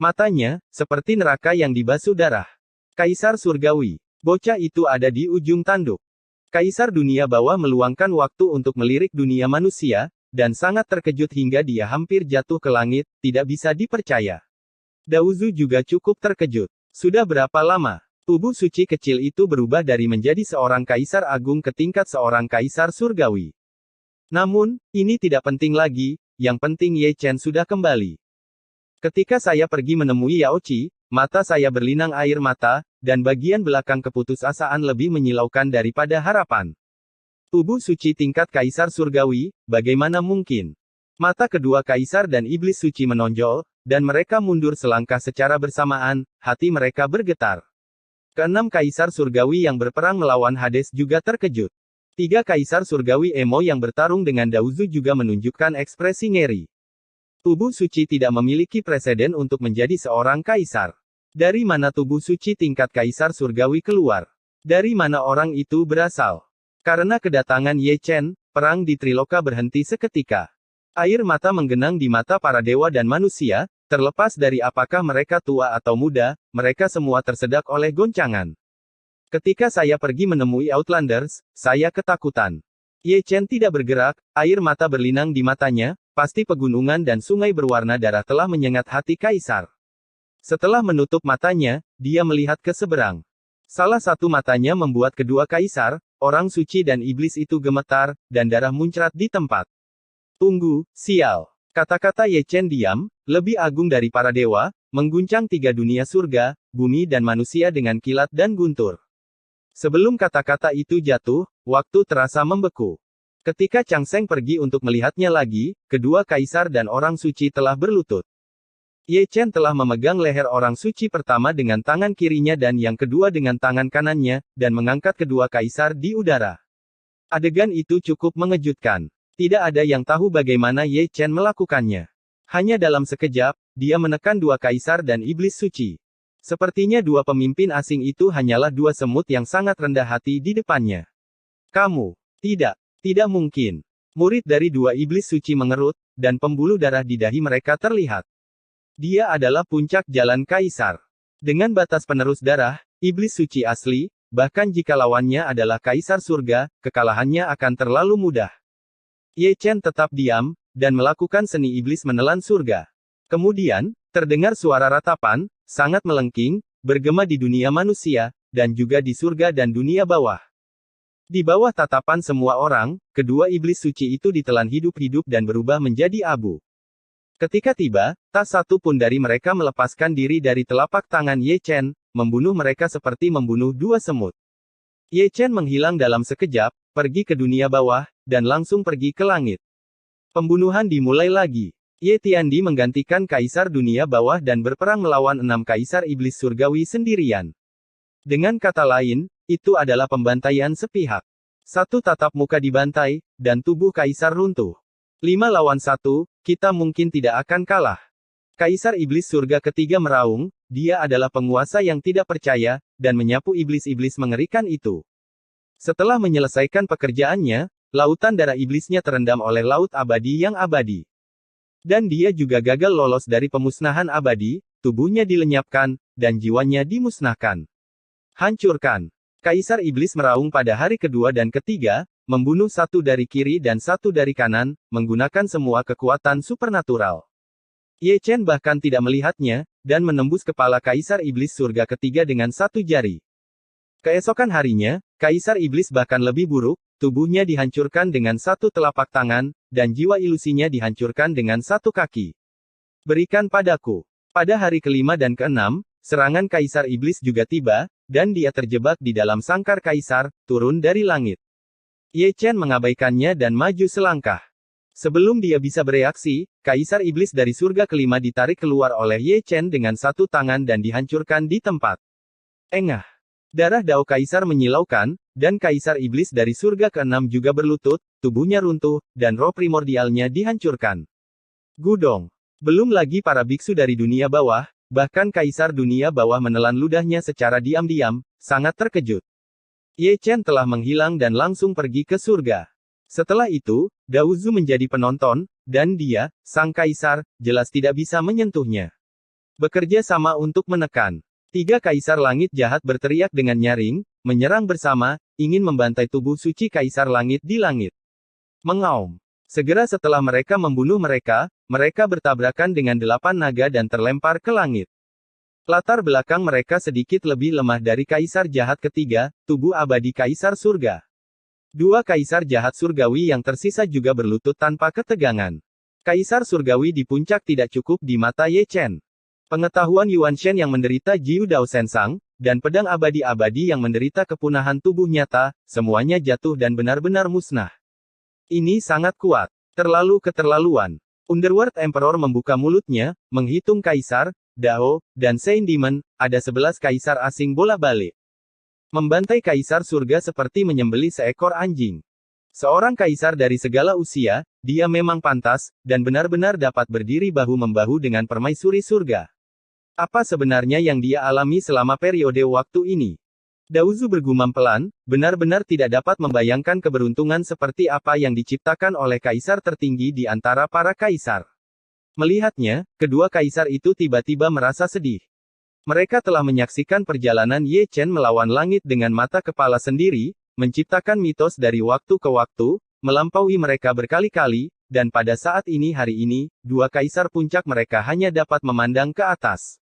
Matanya, seperti neraka yang dibasuh darah. Kaisar surgawi. Bocah itu ada di ujung tanduk. Kaisar dunia bawah meluangkan waktu untuk melirik dunia manusia, dan sangat terkejut hingga dia hampir jatuh ke langit, tidak bisa dipercaya. Daozu juga cukup terkejut. Sudah berapa lama? Tubuh suci kecil itu berubah dari menjadi seorang kaisar agung ke tingkat seorang kaisar surgawi. Namun, ini tidak penting lagi, yang penting Ye Chen sudah kembali. Ketika saya pergi menemui Yao Qi, mata saya berlinang air mata, dan bagian belakang keputusasaan lebih menyilaukan daripada harapan. Tubuh suci tingkat Kaisar Surgawi, bagaimana mungkin? Mata kedua Kaisar dan Iblis Suci menonjol, dan mereka mundur selangkah secara bersamaan, hati mereka bergetar. Keenam Kaisar Surgawi yang berperang melawan Hades juga terkejut. 3 Kaisar Surgawi Emo yang bertarung dengan Daozu juga menunjukkan ekspresi ngeri. Tubuh suci tidak memiliki preseden untuk menjadi seorang kaisar. Dari mana tubuh suci tingkat Kaisar Surgawi keluar? Dari mana orang itu berasal? Karena kedatangan Ye Chen, perang di Triloka berhenti seketika. Air mata menggenang di mata para dewa dan manusia, terlepas dari apakah mereka tua atau muda, mereka semua tersedak oleh goncangan. Ketika saya pergi menemui Outlanders, saya ketakutan. Ye Chen tidak bergerak, air mata berlinang di matanya, pasti pegunungan dan sungai berwarna darah telah menyengat hati Kaisar. Setelah menutup matanya, dia melihat ke seberang. Salah satu matanya membuat kedua Kaisar, orang suci dan iblis itu gemetar, dan darah muncrat di tempat. Tunggu, sial. Kata-kata Ye Chen diam, lebih agung dari para dewa, mengguncang 3 dunia surga, bumi dan manusia dengan kilat dan guntur. Sebelum kata-kata itu jatuh, waktu terasa membeku. Ketika Chang Seng pergi untuk melihatnya lagi, kedua Kaisar dan orang suci telah berlutut. Ye Chen telah memegang leher orang suci pertama dengan tangan kirinya dan yang kedua dengan tangan kanannya, dan mengangkat kedua Kaisar di udara. Adegan itu cukup mengejutkan. Tidak ada yang tahu bagaimana Ye Chen melakukannya. Hanya dalam sekejap, dia menekan 2 Kaisar dan Iblis Suci. Sepertinya 2 pemimpin asing itu hanyalah 2 semut yang sangat rendah hati di depannya. Kamu. Tidak mungkin. Murid dari 2 Iblis Suci mengerut, dan pembuluh darah di dahi mereka terlihat. Dia adalah puncak jalan Kaisar. Dengan batas penerus darah, Iblis Suci asli, bahkan jika lawannya adalah Kaisar Surga, kekalahannya akan terlalu mudah. Ye Chen tetap diam, dan melakukan seni iblis menelan surga. Kemudian, terdengar suara ratapan, sangat melengking, bergema di dunia manusia, dan juga di surga dan dunia bawah. Di bawah tatapan semua orang, kedua iblis suci itu ditelan hidup-hidup dan berubah menjadi abu. Ketika tiba, tak satu pun dari mereka melepaskan diri dari telapak tangan Ye Chen, membunuh mereka seperti membunuh 2 semut. Ye Chen menghilang dalam sekejap, pergi ke dunia bawah, dan langsung pergi ke langit. Pembunuhan dimulai lagi. Ye Tiandi menggantikan Kaisar dunia bawah dan berperang melawan 6 Kaisar Iblis Surgawi sendirian. Dengan kata lain, itu adalah pembantaian sepihak. 1 tatap muka dibantai, dan tubuh Kaisar runtuh. 5 lawan 1, kita mungkin tidak akan kalah. Kaisar Iblis Surga ketiga meraung, dia adalah penguasa yang tidak percaya, dan menyapu iblis-iblis mengerikan itu. Setelah menyelesaikan pekerjaannya, lautan darah iblisnya terendam oleh laut abadi yang abadi. Dan dia juga gagal lolos dari pemusnahan abadi, tubuhnya dilenyapkan, dan jiwanya dimusnahkan. Hancurkan. Kaisar Iblis meraung pada hari kedua dan ketiga, membunuh 1 dari kiri dan 1 dari kanan, menggunakan semua kekuatan supernatural. Ye Chen bahkan tidak melihatnya, dan menembus kepala Kaisar Iblis Surga ketiga dengan 1 jari. Keesokan harinya, Kaisar Iblis bahkan lebih buruk, tubuhnya dihancurkan dengan 1 telapak tangan, dan jiwa ilusinya dihancurkan dengan 1 kaki. Berikan padaku. Pada hari kelima dan keenam, serangan Kaisar Iblis juga tiba, dan dia terjebak di dalam sangkar Kaisar, turun dari langit. Ye Chen mengabaikannya dan maju selangkah. Sebelum dia bisa bereaksi, Kaisar Iblis dari surga kelima ditarik keluar oleh Ye Chen dengan 1 tangan dan dihancurkan di tempat. Engah. Darah Dao Kaisar menyilaukan, dan Kaisar Iblis dari surga keenam juga berlutut, tubuhnya runtuh, dan roh primordialnya dihancurkan. Gudong. Belum lagi para biksu dari dunia bawah, bahkan Kaisar dunia bawah menelan ludahnya secara diam-diam, sangat terkejut. Ye Chen telah menghilang dan langsung pergi ke surga. Setelah itu, Daozu menjadi penonton, dan dia, sang Kaisar, jelas tidak bisa menyentuhnya. Bekerja sama untuk menekan. 3 Kaisar Langit Jahat berteriak dengan nyaring, menyerang bersama, ingin membantai tubuh suci Kaisar Langit di langit. Mengaum. Segera setelah mereka membunuh mereka, mereka bertabrakan dengan 8 naga dan terlempar ke langit. Latar belakang mereka sedikit lebih lemah dari Kaisar Jahat ketiga, tubuh abadi Kaisar Surga. 2 Kaisar Jahat Surgawi yang tersisa juga berlutut tanpa ketegangan. Kaisar surgawi di puncak tidak cukup di mata Ye Chen. Pengetahuan Yuan Shen yang menderita Jiu Dao Sensang, dan pedang abadi-abadi yang menderita kepunahan tubuh nyata, semuanya jatuh dan benar-benar musnah. Ini sangat kuat. Terlalu keterlaluan. Underworld Emperor membuka mulutnya, menghitung Kaisar, Dao, dan Saint Demon, ada 11 Kaisar asing bola-balik. Membantai Kaisar surga seperti menyembelih seekor anjing. Seorang Kaisar dari segala usia, dia memang pantas, dan benar-benar dapat berdiri bahu-membahu dengan permaisuri surga. Apa sebenarnya yang dia alami selama periode waktu ini? Daozu bergumam pelan, benar-benar tidak dapat membayangkan keberuntungan seperti apa yang diciptakan oleh Kaisar tertinggi di antara para Kaisar. Melihatnya, kedua Kaisar itu tiba-tiba merasa sedih. Mereka telah menyaksikan perjalanan Ye Chen melawan langit dengan mata kepala sendiri, menciptakan mitos dari waktu ke waktu, melampaui mereka berkali-kali, dan pada saat ini hari ini, dua Kaisar puncak mereka hanya dapat memandang ke atas.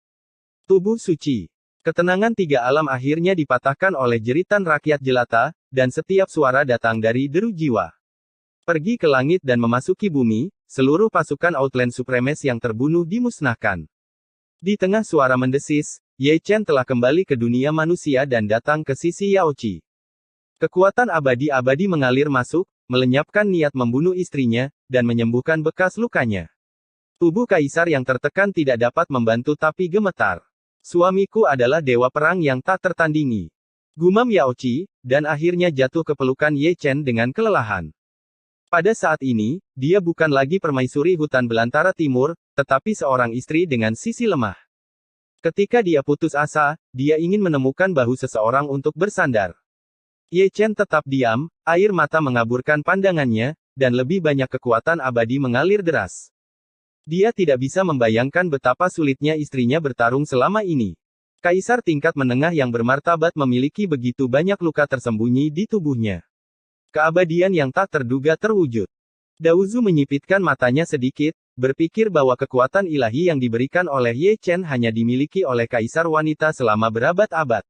Tubuh suci. Ketenangan tiga alam akhirnya dipatahkan oleh jeritan rakyat jelata, dan setiap suara datang dari deru jiwa. Pergi ke langit dan memasuki bumi, seluruh pasukan Outland Supremes yang terbunuh dimusnahkan. Di tengah suara mendesis, Ye Chen telah kembali ke dunia manusia dan datang ke sisi Yaoqi. Kekuatan abadi-abadi mengalir masuk, melenyapkan niat membunuh istrinya, dan menyembuhkan bekas lukanya. Tubuh Kaisar yang tertekan tidak dapat membantu tapi gemetar. Suamiku adalah dewa perang yang tak tertandingi. Gumam Yaoqi, dan akhirnya jatuh ke pelukan Ye Chen dengan kelelahan. Pada saat ini, dia bukan lagi permaisuri hutan belantara timur, tetapi seorang istri dengan sisi lemah. Ketika dia putus asa, dia ingin menemukan bahu seseorang untuk bersandar. Ye Chen tetap diam, air mata mengaburkan pandangannya, dan lebih banyak kekuatan abadi mengalir deras. Dia tidak bisa membayangkan betapa sulitnya istrinya bertarung selama ini. Kaisar tingkat menengah yang bermartabat memiliki begitu banyak luka tersembunyi di tubuhnya. Keabadian yang tak terduga terwujud. Daozu menyipitkan matanya sedikit, berpikir bahwa kekuatan ilahi yang diberikan oleh Ye Chen hanya dimiliki oleh kaisar wanita selama berabad-abad.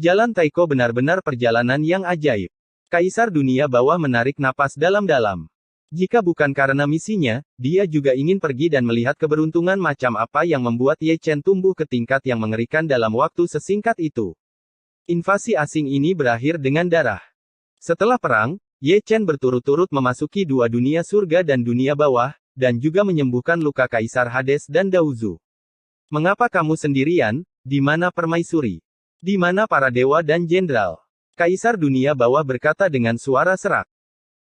Jalan Taiko benar-benar perjalanan yang ajaib. Kaisar dunia bawah menarik napas dalam-dalam. Jika bukan karena misinya, dia juga ingin pergi dan melihat keberuntungan macam apa yang membuat Ye Chen tumbuh ke tingkat yang mengerikan dalam waktu sesingkat itu. Invasi asing ini berakhir dengan darah. Setelah perang, Ye Chen berturut-turut memasuki dua dunia surga dan dunia bawah, dan juga menyembuhkan luka Kaisar Hades dan Daozu. Mengapa kamu sendirian? Di mana permaisuri? Di mana para dewa dan jenderal? Kaisar dunia bawah berkata dengan suara serak.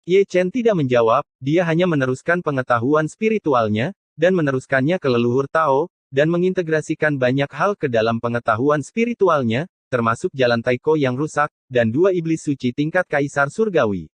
Ye Chen tidak menjawab, dia hanya meneruskan pengetahuan spiritualnya, dan meneruskannya ke leluhur Tao, dan mengintegrasikan banyak hal ke dalam pengetahuan spiritualnya, termasuk jalan Taiko yang rusak, dan dua iblis suci tingkat Kaisar Surgawi.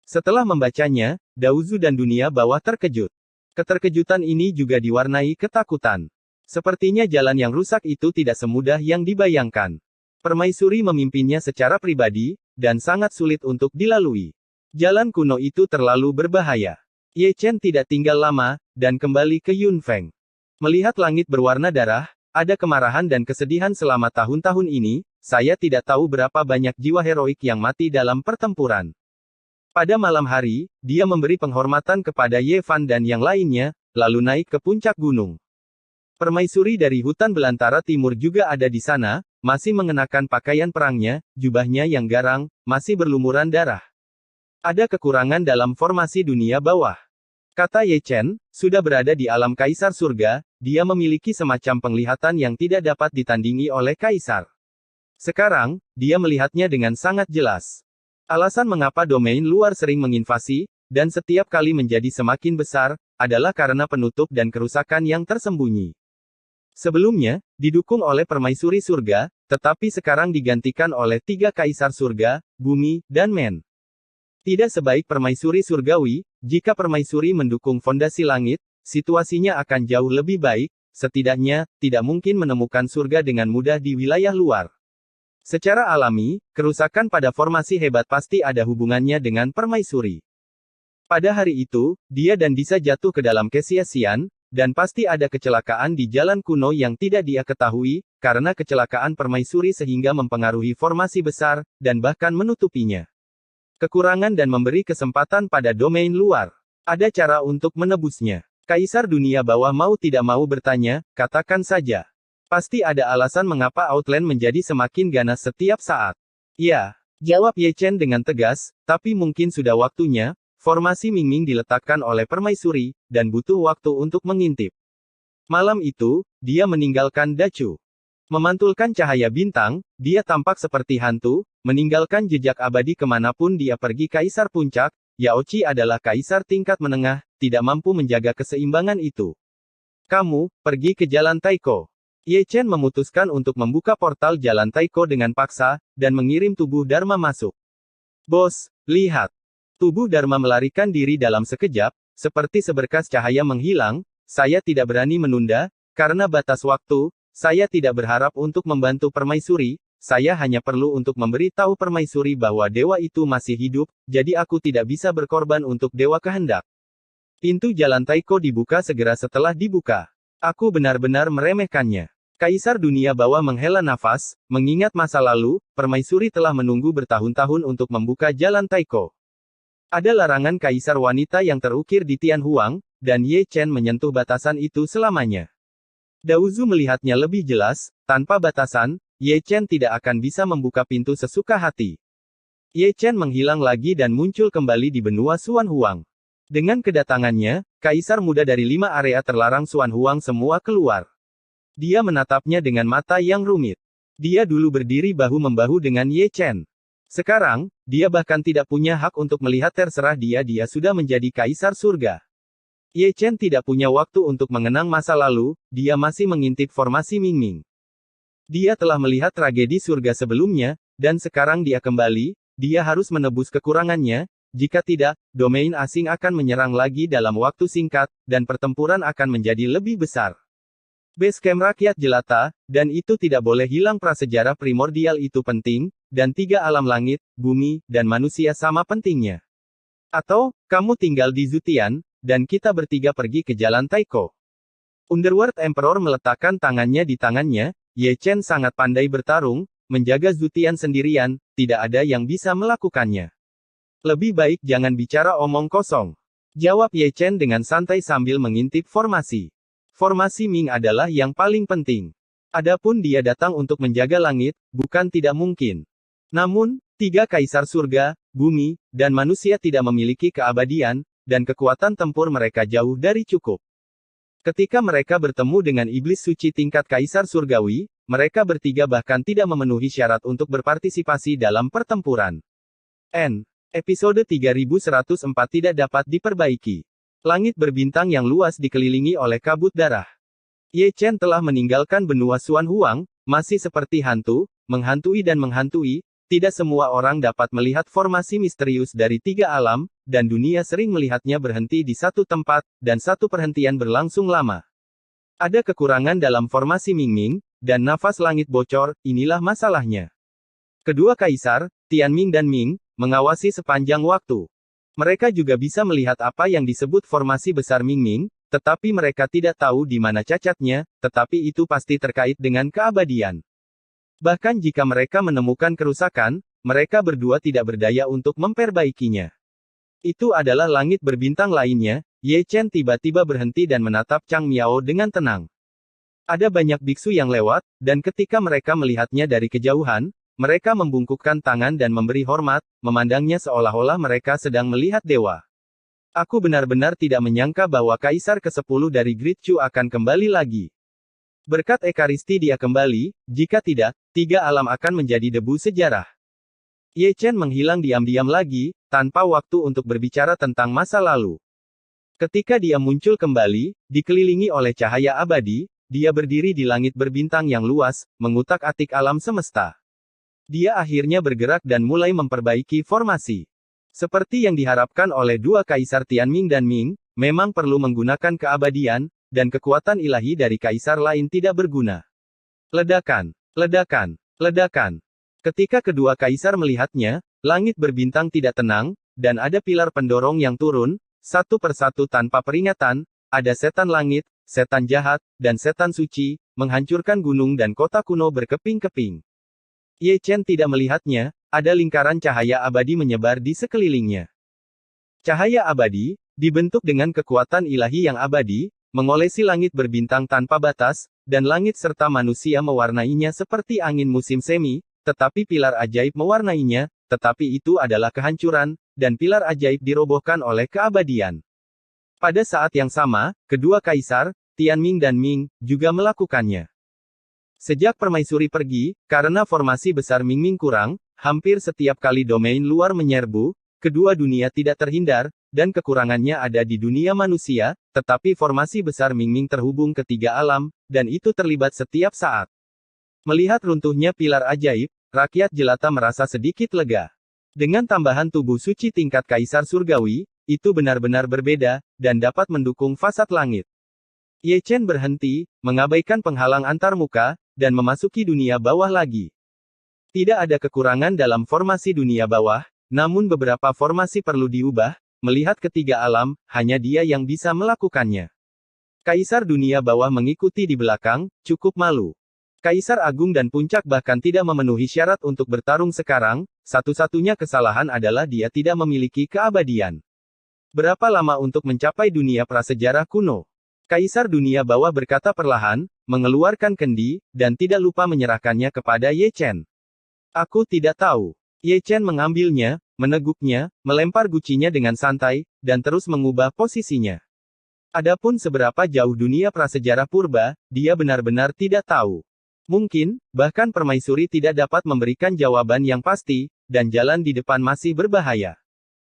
Setelah membacanya, Daozu dan dunia bawah terkejut. Keterkejutan ini juga diwarnai ketakutan. Sepertinya jalan yang rusak itu tidak semudah yang dibayangkan. Permaisuri memimpinnya secara pribadi, dan sangat sulit untuk dilalui. Jalan kuno itu terlalu berbahaya. Ye Chen tidak tinggal lama, dan kembali ke Yunfeng. Melihat langit berwarna darah, ada kemarahan dan kesedihan selama tahun-tahun ini, saya tidak tahu berapa banyak jiwa heroik yang mati dalam pertempuran. Pada malam hari, dia memberi penghormatan kepada Ye Fan dan yang lainnya, lalu naik ke puncak gunung. Permaisuri dari hutan belantara timur juga ada di sana, masih mengenakan pakaian perangnya, jubahnya yang garang, masih berlumuran darah. Ada kekurangan dalam formasi dunia bawah. Kata Ye Chen, sudah berada di alam Kaisar Surga, dia memiliki semacam penglihatan yang tidak dapat ditandingi oleh Kaisar. Sekarang, dia melihatnya dengan sangat jelas. Alasan mengapa domain luar sering menginvasi, dan setiap kali menjadi semakin besar, adalah karena penutup dan kerusakan yang tersembunyi. Sebelumnya, didukung oleh permaisuri surga, tetapi sekarang digantikan oleh tiga Kaisar Surga, Bumi, dan Men. Tidak sebaik permaisuri surgawi, jika permaisuri mendukung fondasi langit, situasinya akan jauh lebih baik, setidaknya, tidak mungkin menemukan surga dengan mudah di wilayah luar. Secara alami, kerusakan pada formasi hebat pasti ada hubungannya dengan permaisuri. Pada hari itu, dia dan Disa jatuh ke dalam kesia-sian, dan pasti ada kecelakaan di jalan kuno yang tidak dia ketahui, karena kecelakaan permaisuri sehingga mempengaruhi formasi besar, dan bahkan menutupinya. Kekurangan dan memberi kesempatan pada domain luar. Ada cara untuk menebusnya. Kaisar dunia bawah mau tidak mau bertanya, katakan saja. Pasti ada alasan mengapa Outland menjadi semakin ganas setiap saat. Ya, jawab Ye Chen dengan tegas, tapi mungkin sudah waktunya, formasi Ming Ming diletakkan oleh permaisuri, dan butuh waktu untuk mengintip. Malam itu, dia meninggalkan Dacu. Memantulkan cahaya bintang, dia tampak seperti hantu, meninggalkan jejak abadi kemanapun dia pergi. Kaisar puncak, Yao Qi adalah kaisar tingkat menengah, tidak mampu menjaga keseimbangan itu. Kamu, pergi ke Jalan Taiko. Ye Chen memutuskan untuk membuka portal Jalan Taiko dengan paksa, dan mengirim tubuh Dharma masuk. Bos, lihat. Tubuh Dharma melarikan diri dalam sekejap, seperti seberkas cahaya menghilang. Saya tidak berani menunda, karena batas waktu. Saya tidak berharap untuk membantu permaisuri, saya hanya perlu untuk memberi tahu permaisuri bahwa dewa itu masih hidup, jadi aku tidak bisa berkorban untuk dewa kehendak. Pintu Jalan Taiko dibuka segera setelah dibuka. Aku benar-benar meremehkannya. Kaisar dunia bawah menghela nafas, mengingat masa lalu, permaisuri telah menunggu bertahun-tahun untuk membuka Jalan Taiko. Ada larangan kaisar wanita yang terukir di Tianhuang, dan Ye Chen menyentuh batasan itu selamanya. Daozu melihatnya lebih jelas, tanpa batasan, Ye Chen tidak akan bisa membuka pintu sesuka hati. Ye Chen menghilang lagi dan muncul kembali di benua Xuan Huang. Dengan kedatangannya, kaisar muda dari 5 area terlarang Xuan Huang semua keluar. Dia menatapnya dengan mata yang rumit. Dia dulu berdiri bahu-membahu dengan Ye Chen. Sekarang, dia bahkan tidak punya hak untuk melihat. Terserah dia sudah menjadi kaisar surga. Ye Chen tidak punya waktu untuk mengenang masa lalu, dia masih mengintip formasi Ming Ming. Dia telah melihat tragedi surga sebelumnya, dan sekarang dia kembali, dia harus menebus kekurangannya, jika tidak, domain asing akan menyerang lagi dalam waktu singkat, dan pertempuran akan menjadi lebih besar. Base camp rakyat jelata, dan itu tidak boleh hilang. Prasejarah primordial itu penting, dan 3 alam langit, bumi, dan manusia sama pentingnya. Atau, kamu tinggal di Zutian, dan kita bertiga pergi ke Jalan Taiko. Underworld Emperor meletakkan tangannya di tangannya. Ye Chen sangat pandai bertarung, menjaga Zutian sendirian, tidak ada yang bisa melakukannya. Lebih baik jangan bicara omong kosong. Jawab Ye Chen dengan santai sambil mengintip formasi. Formasi Ming adalah yang paling penting. Adapun dia datang untuk menjaga langit, bukan tidak mungkin. Namun, 3 kaisar surga, bumi, dan manusia tidak memiliki keabadian, dan kekuatan tempur mereka jauh dari cukup. Ketika mereka bertemu dengan iblis suci tingkat kaisar surgawi, mereka bertiga bahkan tidak memenuhi syarat untuk berpartisipasi dalam pertempuran. Episode 3104 tidak dapat diperbaiki. Langit berbintang yang luas dikelilingi oleh kabut darah. Ye Chen telah meninggalkan benua Xuan Huang, masih seperti hantu, menghantui dan menghantui. Tidak semua orang dapat melihat formasi misterius dari 3 alam, dan dunia sering melihatnya berhenti di satu tempat, dan satu perhentian berlangsung lama. Ada kekurangan dalam formasi Ming Ming, dan nafas langit bocor. Inilah masalahnya. Kedua kaisar, Tianming dan Ming, mengawasi sepanjang waktu. Mereka juga bisa melihat apa yang disebut formasi besar Ming Ming, tetapi mereka tidak tahu di mana cacatnya, tetapi itu pasti terkait dengan keabadian. Bahkan jika mereka menemukan kerusakan, mereka berdua tidak berdaya untuk memperbaikinya. Itu adalah langit berbintang lainnya. Ye Chen tiba-tiba berhenti dan menatap Chang Miao dengan tenang. Ada banyak biksu yang lewat, dan ketika mereka melihatnya dari kejauhan, mereka membungkukkan tangan dan memberi hormat, memandangnya seolah-olah mereka sedang melihat dewa. Aku benar-benar tidak menyangka bahwa Kaisar ke-10 dari Great Chu akan kembali lagi. Berkat Ekaristi dia kembali, jika tidak, 3 alam akan menjadi debu sejarah. Ye Chen menghilang diam-diam lagi, tanpa waktu untuk berbicara tentang masa lalu. Ketika dia muncul kembali, dikelilingi oleh cahaya abadi, dia berdiri di langit berbintang yang luas, mengutak-atik alam semesta. Dia akhirnya bergerak dan mulai memperbaiki formasi. Seperti yang diharapkan oleh 2 kaisar Tianming dan Ming, memang perlu menggunakan keabadian, dan kekuatan ilahi dari kaisar lain tidak berguna. Ledakan, ledakan, ledakan. Ketika kedua kaisar melihatnya, langit berbintang tidak tenang, dan ada pilar pendorong yang turun, satu persatu tanpa peringatan. Ada setan langit, setan jahat, dan setan suci, menghancurkan gunung dan kota kuno berkeping-keping. Ye Chen tidak melihatnya, ada lingkaran cahaya abadi menyebar di sekelilingnya. Cahaya abadi, Dibentuk dengan kekuatan ilahi yang abadi, mengolesi langit berbintang tanpa batas, dan langit serta manusia mewarnainya seperti angin musim semi, tetapi pilar ajaib mewarnainya, tetapi itu adalah kehancuran, dan pilar ajaib dirobohkan oleh keabadian. Pada saat yang sama, kedua kaisar, Tianming dan Ming, juga melakukannya. Sejak permaisuri pergi, karena formasi besar Mingming kurang, hampir setiap kali domain luar menyerbu, kedua dunia tidak terhindar, dan kekurangannya ada di dunia manusia, tetapi formasi besar Mingming terhubung ke tiga alam, dan itu terlibat setiap saat. Melihat runtuhnya pilar ajaib, rakyat jelata merasa sedikit lega. Dengan tambahan tubuh suci tingkat kaisar surgawi, itu benar-benar berbeda, dan dapat mendukung fasad langit. Ye Chen berhenti, mengabaikan penghalang antarmuka, dan memasuki dunia bawah lagi. Tidak ada kekurangan dalam formasi dunia bawah, namun beberapa formasi perlu diubah. Melihat ketiga alam, hanya dia yang bisa melakukannya. Kaisar dunia bawah mengikuti di belakang, cukup malu. Kaisar Agung dan Puncak bahkan tidak memenuhi syarat untuk bertarung sekarang, satu-satunya kesalahan adalah dia tidak memiliki keabadian. Berapa lama untuk mencapai dunia prasejarah kuno? Kaisar dunia bawah berkata perlahan, mengeluarkan kendi, dan tidak lupa menyerahkannya kepada Ye Chen. Aku tidak tahu. Ye Chen mengambilnya, meneguknya, melempar gucinya dengan santai, dan terus mengubah posisinya. Adapun seberapa jauh dunia prasejarah purba, dia benar-benar tidak tahu. Mungkin, bahkan permaisuri tidak dapat memberikan jawaban yang pasti, dan jalan di depan masih berbahaya.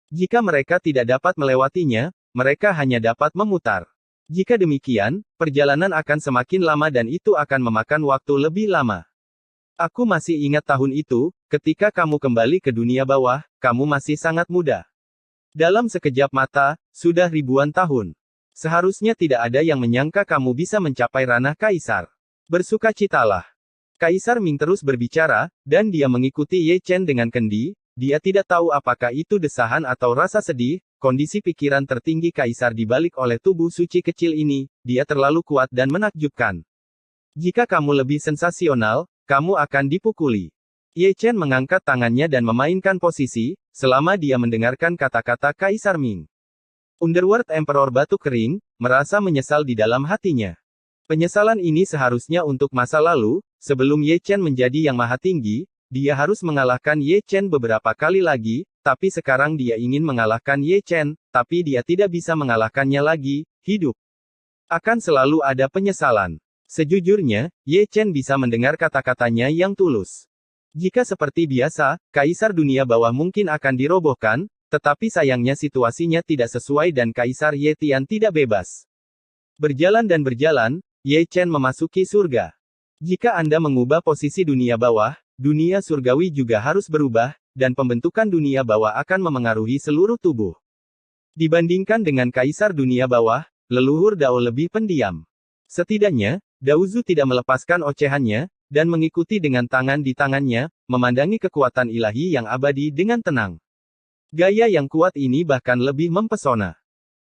Jika mereka tidak dapat melewatinya, mereka hanya dapat memutar. Jika demikian, perjalanan akan semakin lama dan itu akan memakan waktu lebih lama. Aku masih ingat tahun itu, ketika kamu kembali ke dunia bawah, kamu masih sangat muda. Dalam sekejap mata, sudah ribuan tahun. Seharusnya tidak ada yang menyangka kamu bisa mencapai ranah kaisar. Bersukacitalah. Kaisar Ming terus berbicara, dan dia mengikuti Ye Chen dengan kendi. Dia tidak tahu apakah itu desahan atau rasa sedih. Kondisi pikiran tertinggi kaisar dibalik oleh tubuh suci kecil ini, dia terlalu kuat dan menakjubkan. Jika kamu lebih sensasional, kamu akan dipukuli. Ye Chen mengangkat tangannya dan memainkan posisi, selama dia mendengarkan kata-kata Kaisar Ming. Underworld Emperor Batu Kering, merasa menyesal di dalam hatinya. Penyesalan ini seharusnya untuk masa lalu, sebelum Ye Chen menjadi yang maha tinggi, dia harus mengalahkan Ye Chen beberapa kali lagi, tapi sekarang dia ingin mengalahkan Ye Chen, tapi dia tidak bisa mengalahkannya lagi, hidup. Akan selalu ada penyesalan. Sejujurnya, Ye Chen bisa mendengar kata-katanya yang tulus. Jika seperti biasa, Kaisar dunia bawah mungkin akan dirobohkan, tetapi sayangnya situasinya tidak sesuai dan Kaisar Ye Tian tidak bebas. Berjalan dan berjalan, Ye Chen memasuki surga. Jika Anda mengubah posisi dunia bawah, dunia surgawi juga harus berubah, dan pembentukan dunia bawah akan memengaruhi seluruh tubuh. Dibandingkan dengan Kaisar dunia bawah, leluhur Dao lebih pendiam. Setidaknya, Daozu tidak melepaskan ocehannya, dan mengikuti dengan tangan di tangannya, memandangi kekuatan ilahi yang abadi dengan tenang. Gaya yang kuat ini bahkan lebih mempesona.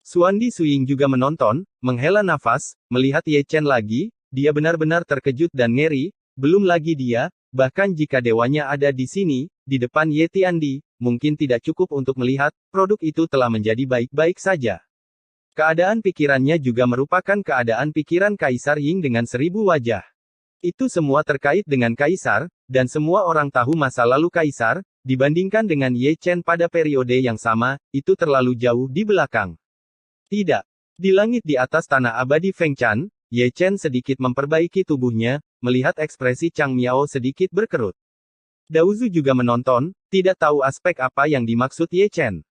Xuandi Suying juga menonton, menghela nafas, melihat Ye Chen lagi, dia benar-benar terkejut dan ngeri, belum lagi dia, bahkan jika dewanya ada di sini, di depan Ye Tiandi, mungkin tidak cukup untuk melihat, produk itu telah menjadi baik-baik saja. Keadaan pikirannya juga merupakan keadaan pikiran Kaisar Ying dengan 1000 wajah. Itu semua terkait dengan Kaisar, dan semua orang tahu masa lalu Kaisar, dibandingkan dengan Ye Chen pada periode yang sama, itu terlalu jauh di belakang. Tidak. Di langit di atas tanah abadi Feng Chan, Ye Chen sedikit memperbaiki tubuhnya, melihat ekspresi Chang Miao sedikit berkerut. Daozu juga menonton, tidak tahu aspek apa yang dimaksud Ye Chen.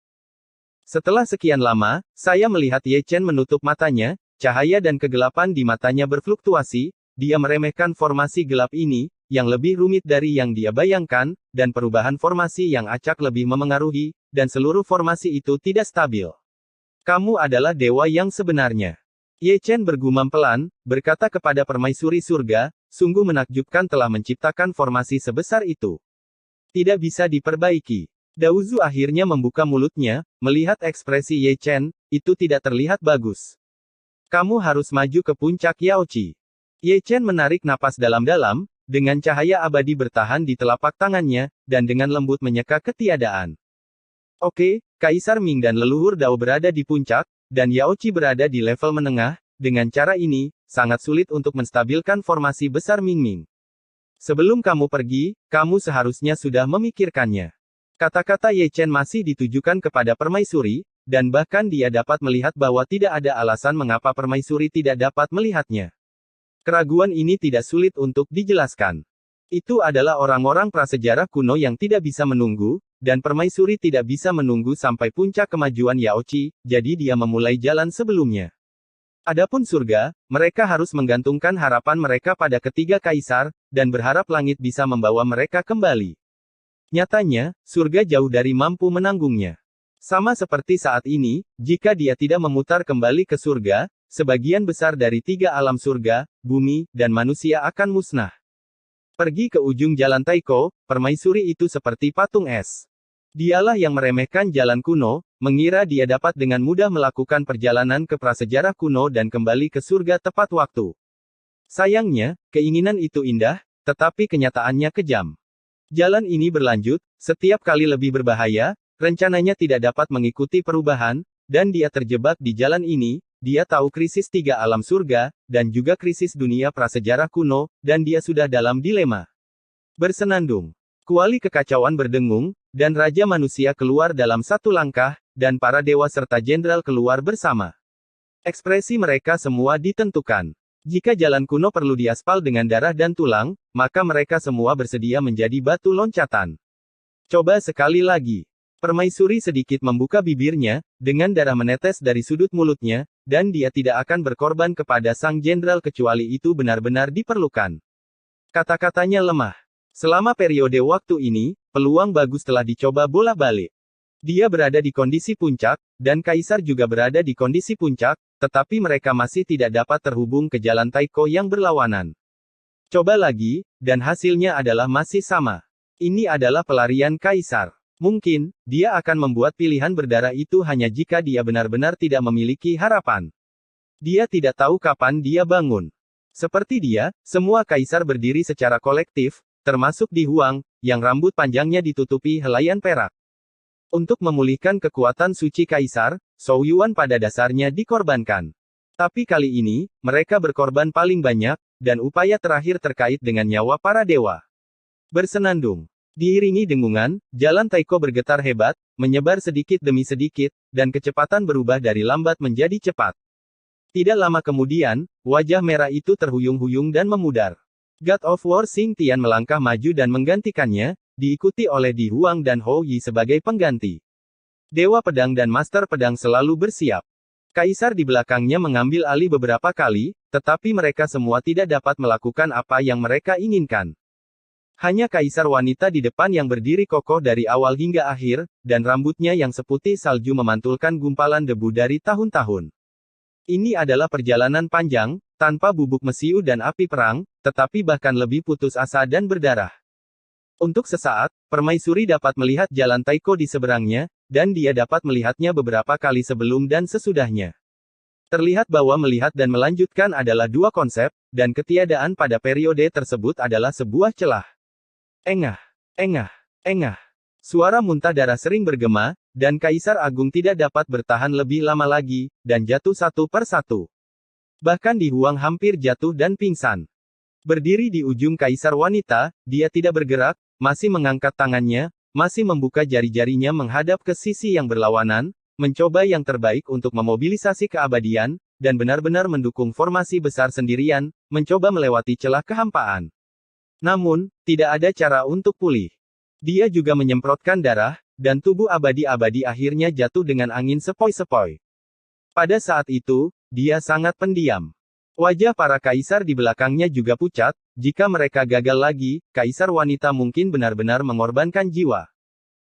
Setelah sekian lama, saya melihat Ye Chen menutup matanya, cahaya dan kegelapan di matanya berfluktuasi, dia meremehkan formasi gelap ini, yang lebih rumit dari yang dia bayangkan, dan perubahan formasi yang acak lebih memengaruhi, dan seluruh formasi itu tidak stabil. Kamu adalah dewa yang sebenarnya. Ye Chen bergumam pelan, berkata kepada permaisuri surga, sungguh menakjubkan telah menciptakan formasi sebesar itu. Tidak bisa diperbaiki. Daozu akhirnya membuka mulutnya, melihat ekspresi Ye Chen, itu tidak terlihat bagus. Kamu harus maju ke puncak Yaoqi. Ye Chen menarik napas dalam-dalam, dengan cahaya abadi bertahan di telapak tangannya, dan dengan lembut menyeka ketiadaan. Oke, Kaisar Ming dan leluhur Dao berada di puncak, dan Yao Qi berada di level menengah. Dengan cara ini, sangat sulit untuk menstabilkan formasi besar Ming Ming. Sebelum kamu pergi, kamu seharusnya sudah memikirkannya. Kata-kata Ye Chen masih ditujukan kepada permaisuri, dan bahkan dia dapat melihat bahwa tidak ada alasan mengapa permaisuri tidak dapat melihatnya. Keraguan ini tidak sulit untuk dijelaskan. Itu adalah orang-orang prasejarah kuno yang tidak bisa menunggu, dan permaisuri tidak bisa menunggu sampai puncak kemajuan Yao Qi, jadi dia memulai jalan sebelumnya. Adapun surga, mereka harus menggantungkan harapan mereka pada ketiga kaisar, dan berharap langit bisa membawa mereka kembali. Nyatanya, surga jauh dari mampu menanggungnya. Sama seperti saat ini, jika dia tidak memutar kembali ke surga, sebagian besar dari tiga alam surga, bumi, dan manusia akan musnah. Pergi ke ujung jalan Taiko, permaisuri itu seperti patung es. Dialah yang meremehkan jalan kuno, mengira dia dapat dengan mudah melakukan perjalanan ke prasejarah kuno dan kembali ke surga tepat waktu. Sayangnya, keinginan itu indah, tetapi kenyataannya kejam. Jalan ini berlanjut, setiap kali lebih berbahaya, rencananya tidak dapat mengikuti perubahan, dan dia terjebak di jalan ini. Dia tahu krisis tiga alam surga, dan juga krisis dunia prasejarah kuno, dan dia sudah dalam dilema. Bersenandung. Kuali kekacauan berdengung, dan Raja Manusia keluar dalam satu langkah, dan para dewa serta jenderal keluar bersama. Ekspresi mereka semua ditentukan. Jika jalan kuno perlu diaspal dengan darah dan tulang, maka mereka semua bersedia menjadi batu loncatan. Coba sekali lagi. Permaisuri sedikit membuka bibirnya, dengan darah menetes dari sudut mulutnya, dan dia tidak akan berkorban kepada sang jenderal kecuali itu benar-benar diperlukan. Kata-katanya lemah. Selama periode waktu ini, peluang bagus telah dicoba bolak-balik. Dia berada di kondisi puncak, dan Kaisar juga berada di kondisi puncak, tetapi mereka masih tidak dapat terhubung ke jalan Taiko yang berlawanan. Coba lagi, dan hasilnya adalah masih sama. Ini adalah pelarian Kaisar. Mungkin, dia akan membuat pilihan berdarah itu hanya jika dia benar-benar tidak memiliki harapan. Dia tidak tahu kapan dia bangun. Seperti dia, semua Kaisar berdiri secara kolektif, termasuk Di Huang, yang rambut panjangnya ditutupi helaian perak. Untuk memulihkan kekuatan suci Kaisar, Zhou Yuan pada dasarnya dikorbankan. Tapi kali ini, mereka berkorban paling banyak, dan upaya terakhir terkait dengan nyawa para dewa. Bersenandung. Diiringi dengungan, jalan Taiko bergetar hebat, menyebar sedikit demi sedikit, dan kecepatan berubah dari lambat menjadi cepat. Tidak lama kemudian, wajah merah itu terhuyung-huyung dan memudar. God of War Xing Tian melangkah maju dan menggantikannya, diikuti oleh Di Huang dan Hou Yi sebagai pengganti. Dewa Pedang dan Master Pedang selalu bersiap. Kaisar di belakangnya mengambil alih beberapa kali, tetapi mereka semua tidak dapat melakukan apa yang mereka inginkan. Hanya Kaisar wanita di depan yang berdiri kokoh dari awal hingga akhir, dan rambutnya yang seputih salju memantulkan gumpalan debu dari tahun-tahun. Ini adalah perjalanan panjang, tanpa bubuk mesiu dan api perang, tetapi bahkan lebih putus asa dan berdarah. Untuk sesaat, permaisuri dapat melihat jalan Taiko di seberangnya, dan dia dapat melihatnya beberapa kali sebelum dan sesudahnya. Terlihat bahwa melihat dan melanjutkan adalah dua konsep, dan ketiadaan pada periode tersebut adalah sebuah celah. Engah, engah, engah. Suara muntah darah sering bergema, dan Kaisar Agung tidak dapat bertahan lebih lama lagi, dan jatuh satu per satu. Bahkan Di Huang hampir jatuh dan pingsan. Berdiri di ujung Kaisar wanita, dia tidak bergerak, masih mengangkat tangannya, masih membuka jari-jarinya menghadap ke sisi yang berlawanan, mencoba yang terbaik untuk memobilisasi keabadian, dan benar-benar mendukung formasi besar sendirian, mencoba melewati celah kehampaan. Namun, tidak ada cara untuk pulih. Dia juga menyemprotkan darah, dan tubuh abadi-abadi akhirnya jatuh dengan angin sepoi-sepoi. Pada saat itu, dia sangat pendiam. Wajah para kaisar di belakangnya juga pucat, jika mereka gagal lagi, kaisar wanita mungkin benar-benar mengorbankan jiwa.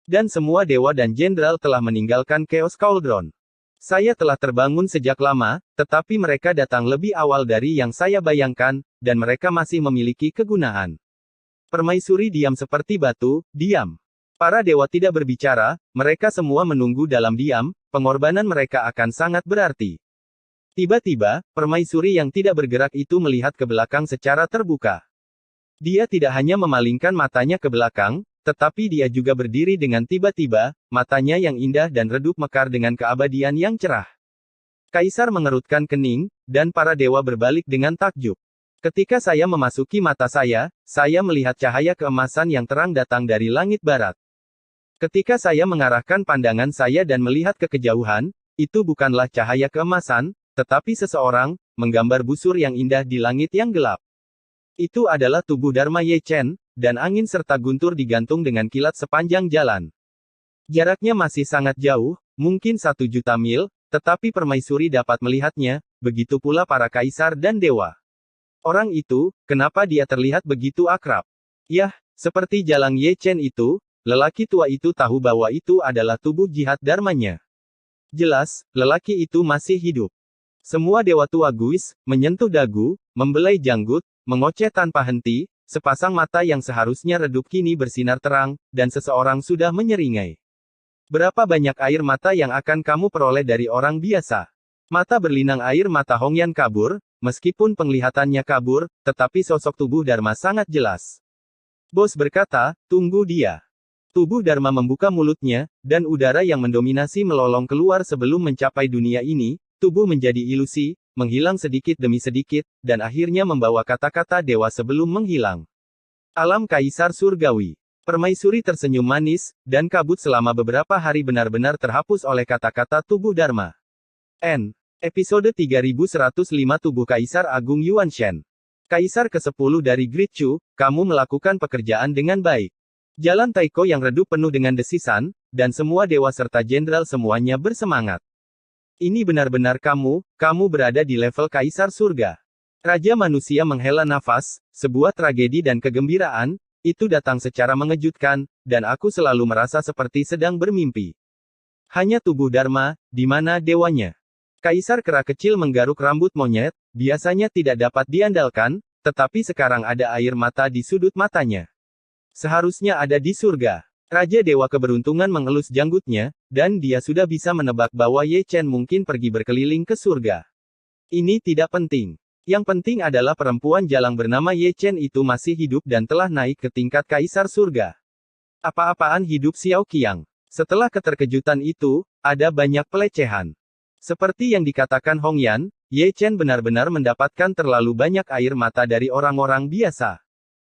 Dan semua dewa dan jenderal telah meninggalkan Chaos Cauldron. Saya telah terbangun sejak lama, tetapi mereka datang lebih awal dari yang saya bayangkan, dan mereka masih memiliki kegunaan. Permaisuri diam seperti batu, diam. Para dewa tidak berbicara, mereka semua menunggu dalam diam, pengorbanan mereka akan sangat berarti. Tiba-tiba, permaisuri yang tidak bergerak itu melihat ke belakang secara terbuka. Dia tidak hanya memalingkan matanya ke belakang, tetapi dia juga berdiri dengan tiba-tiba, matanya yang indah dan redup mekar dengan keabadian yang cerah. Kaisar mengerutkan kening, dan para dewa berbalik dengan takjub. Ketika saya memasuki mata saya melihat cahaya keemasan yang terang datang dari langit barat. Ketika saya mengarahkan pandangan saya dan melihat ke kejauhan, itu bukanlah cahaya keemasan, tetapi seseorang, menggambar busur yang indah di langit yang gelap. Itu adalah tubuh Dharma Ye Chen, dan angin serta guntur digantung dengan kilat sepanjang jalan. Jaraknya masih sangat jauh, mungkin 1 juta mil, tetapi permaisuri dapat melihatnya, begitu pula para kaisar dan dewa. Orang itu, kenapa dia terlihat begitu akrab? Yah, seperti jalang Ye Chen itu, lelaki tua itu tahu bahwa itu adalah tubuh jihad dharmanya. Jelas, lelaki itu masih hidup. Semua dewa tua Guis, menyentuh dagu, membelai janggut, mengoceh tanpa henti, sepasang mata yang seharusnya redup kini bersinar terang, dan seseorang sudah menyeringai. Berapa banyak air mata yang akan kamu peroleh dari orang biasa? Mata berlinang air mata Hongyan kabur, meskipun penglihatannya kabur, tetapi sosok tubuh Dharma sangat jelas. Bos berkata, tunggu dia. Tubuh Dharma membuka mulutnya, dan udara yang mendominasi melolong keluar sebelum mencapai dunia ini, tubuh menjadi ilusi, menghilang sedikit demi sedikit, dan akhirnya membawa kata-kata dewa sebelum menghilang. Alam Kaisar Surgawi. Permaisuri tersenyum manis, dan kabut selama beberapa hari benar-benar terhapus oleh kata-kata tubuh Dharma. Episode 3105 Tubuh Kaisar Agung Yuanshen. Kaisar ke-10 dari Great Chu, kamu melakukan pekerjaan dengan baik. Jalan Taiko yang redup penuh dengan desisan, dan semua dewa serta jenderal semuanya bersemangat. Ini benar-benar kamu berada di level Kaisar Surga. Raja Manusia menghela nafas, sebuah tragedi dan kegembiraan, itu datang secara mengejutkan, dan aku selalu merasa seperti sedang bermimpi. Hanya tubuh Dharma, di mana dewanya? Kaisar kera kecil menggaruk rambut monyet, biasanya tidak dapat diandalkan, tetapi sekarang ada air mata di sudut matanya. Seharusnya ada di surga. Raja Dewa Keberuntungan mengelus janggutnya, dan dia sudah bisa menebak bahwa Ye Chen mungkin pergi berkeliling ke surga. Ini tidak penting. Yang penting adalah perempuan jalang bernama Ye Chen itu masih hidup dan telah naik ke tingkat Kaisar Surga. Apa-apaan hidup Xiao Qiang. Setelah keterkejutan itu, ada banyak pelecehan. Seperti yang dikatakan Hongyan, Ye Chen benar-benar mendapatkan terlalu banyak air mata dari orang-orang biasa.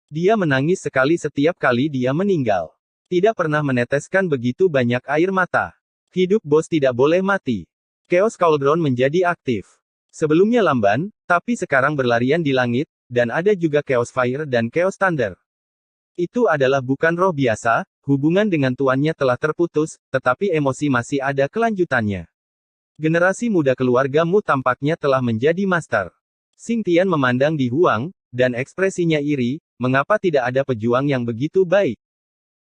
Dia menangis sekali setiap kali dia meninggal. Tidak pernah meneteskan begitu banyak air mata. Hidup bos tidak boleh mati. Chaos Cauldron menjadi aktif. Sebelumnya lamban, tapi sekarang berlarian di langit, dan ada juga Chaos Fire dan Chaos Thunder. Itu adalah bukan roh biasa, hubungan dengan tuannya telah terputus, tetapi emosi masih ada kelanjutannya. Generasi muda keluargamu tampaknya telah menjadi master. Xing Tian memandang Di Huang, dan ekspresinya iri, mengapa tidak ada pejuang yang begitu baik?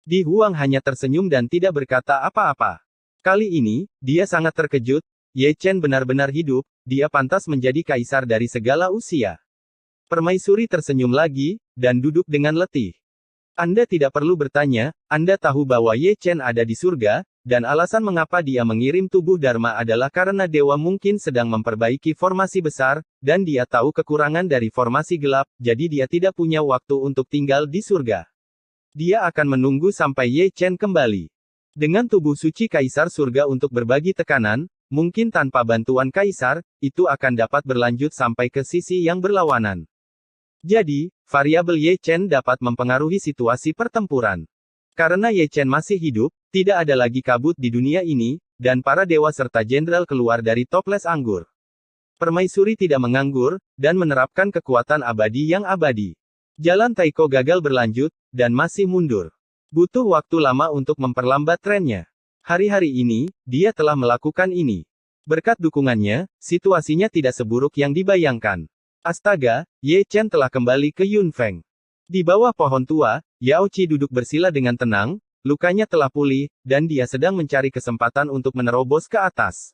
Di Huang hanya tersenyum dan tidak berkata apa-apa. Kali ini, dia sangat terkejut, Ye Chen benar-benar hidup, dia pantas menjadi kaisar dari segala usia. Permaisuri tersenyum lagi, dan duduk dengan letih. Anda tidak perlu bertanya, Anda tahu bahwa Ye Chen ada di surga, dan alasan mengapa dia mengirim tubuh Dharma adalah karena dewa mungkin sedang memperbaiki formasi besar, dan dia tahu kekurangan dari formasi gelap, jadi dia tidak punya waktu untuk tinggal di surga. Dia akan menunggu sampai Ye Chen kembali. Dengan tubuh suci Kaisar Surga untuk berbagi tekanan, mungkin tanpa bantuan Kaisar, itu akan dapat berlanjut sampai ke sisi yang berlawanan. Jadi, variabel Ye Chen dapat mempengaruhi situasi pertempuran. Karena Ye Chen masih hidup, tidak ada lagi kabut di dunia ini, dan para dewa serta jenderal keluar dari toples anggur. Permaisuri tidak menganggur, dan menerapkan kekuatan abadi yang abadi. Jalan Taiko gagal berlanjut, dan masih mundur. Butuh waktu lama untuk memperlambat trennya. Hari-hari ini, dia telah melakukan ini. Berkat dukungannya, situasinya tidak seburuk yang dibayangkan. Astaga, Ye Chen telah kembali ke Yunfeng. Di bawah pohon tua, Yao Qi duduk bersila dengan tenang, lukanya telah pulih, dan dia sedang mencari kesempatan untuk menerobos ke atas.